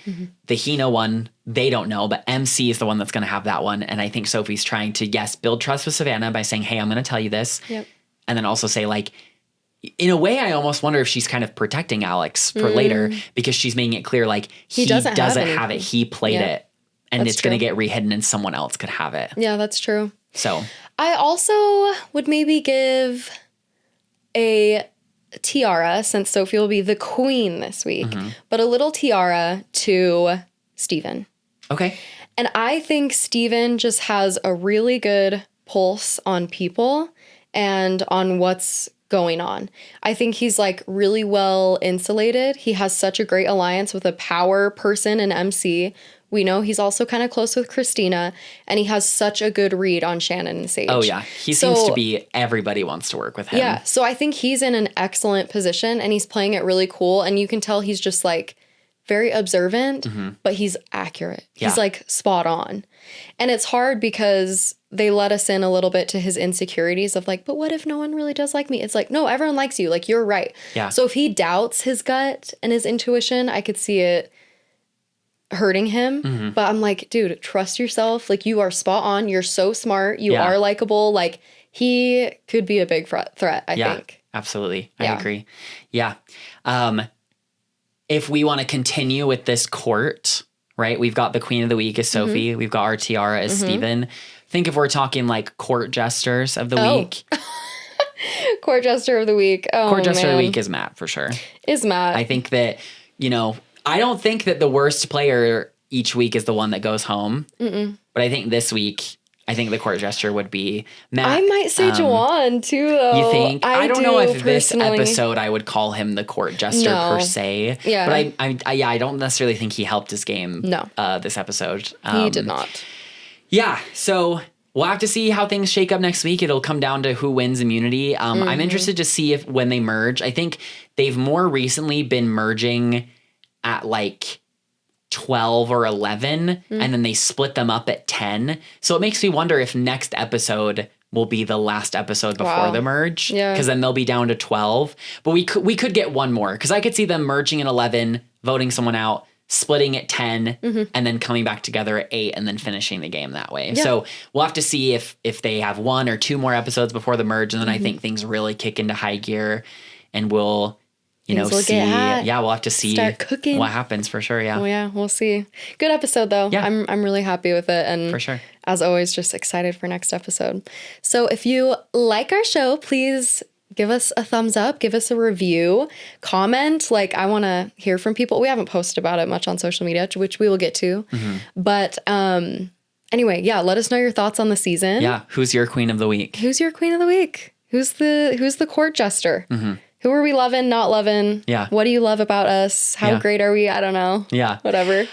The Hino one, they don't know, but MC is the one that's going to have that one. And I think Sophie's trying to, build trust with Savannah by saying, hey, I'm going to tell you this. Yep. And then also say like, in a way, I almost wonder if she's kind of protecting Alex for later because she's making it clear like he doesn't have it. He played it and it's going to get re-hidden and someone else could have it. Yeah, that's true. So I also would maybe give a tiara, since Sophie will be the queen this week, but a little tiara to Steven. Okay. And I think Steven just has a really good pulse on people and on what's going on. I think he's like really well insulated. He has such a great alliance with a power person in MC. We know he's also kind of close with Christina, and he has such a good read on Shannon and Sage. Oh, yeah. He seems to be, everybody wants to work with him. Yeah. So I think he's in an excellent position, and he's playing it really cool. And you can tell he's just like very observant, but he's accurate. Yeah. He's like spot on. And it's hard because they let us in a little bit to his insecurities of like, but what if no one really does like me? It's like, no, everyone likes you. Like, you're right. Yeah. So if he doubts his gut and his intuition, I could see it hurting him. But I'm like, dude, trust yourself. Like, you are spot on. You're so smart. You are likable. Like, he could be a big threat, I think. Absolutely. I agree. Yeah. If we want to continue with this court, right? We've got the Queen of the Week as Sophie. We've got our tiara as Steven. Think if we're talking like court jesters of the week. Court jester of the week. Oh, court jester of the week is Matt for sure. Is Matt. I think that, I don't think that the worst player each week is the one that goes home. But I think this week, I think the court jester would be Matt. I might say Jawan too, though. You think? I don't know if this personally. episode I would call him the court jester per se. Yeah. But I don't necessarily think he helped his game. No. This episode. He did not. Yeah. So we'll have to see how things shake up next week. It'll come down to who wins immunity. I'm interested to see if when they merge. I think they've more recently been merging at like 12 or 11 and then they split them up at 10. So it makes me wonder if next episode will be the last episode before the merge. Yeah. Because then they'll be down to 12. But we could get one more because I could see them merging at 11, voting someone out, splitting at 10, and then coming back together at 8 and then finishing the game that way. Yeah. So we'll have to see if they have one or two more episodes before the merge. And then I think things really kick into high gear and we'll see. Yeah, we'll have to see start cooking. What happens for sure. Yeah. Oh yeah, we'll see. Good episode though. Yeah. I'm really happy with it, and for sure, as always, just excited for next episode. So if you like our show, please give us a thumbs up, give us a review, comment. Like, I want to hear from people. We haven't posted about it much on social media, which we will get to. But anyway, yeah, let us know your thoughts on the season. Yeah, who's your queen of the week? Who's your queen of the week? Who's the court jester? Who are we loving, not loving? Yeah. What do you love about us? How great are we? I don't know. Yeah. Whatever.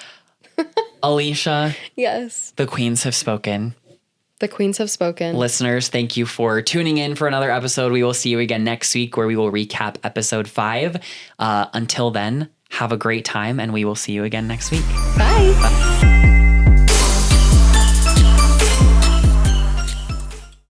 Alicia. Yes. The queens have spoken. The queens have spoken. Listeners, thank you for tuning in for another episode. We will see you again next week where we will recap episode 5. Until then, have a great time and we will see you again next week. Bye.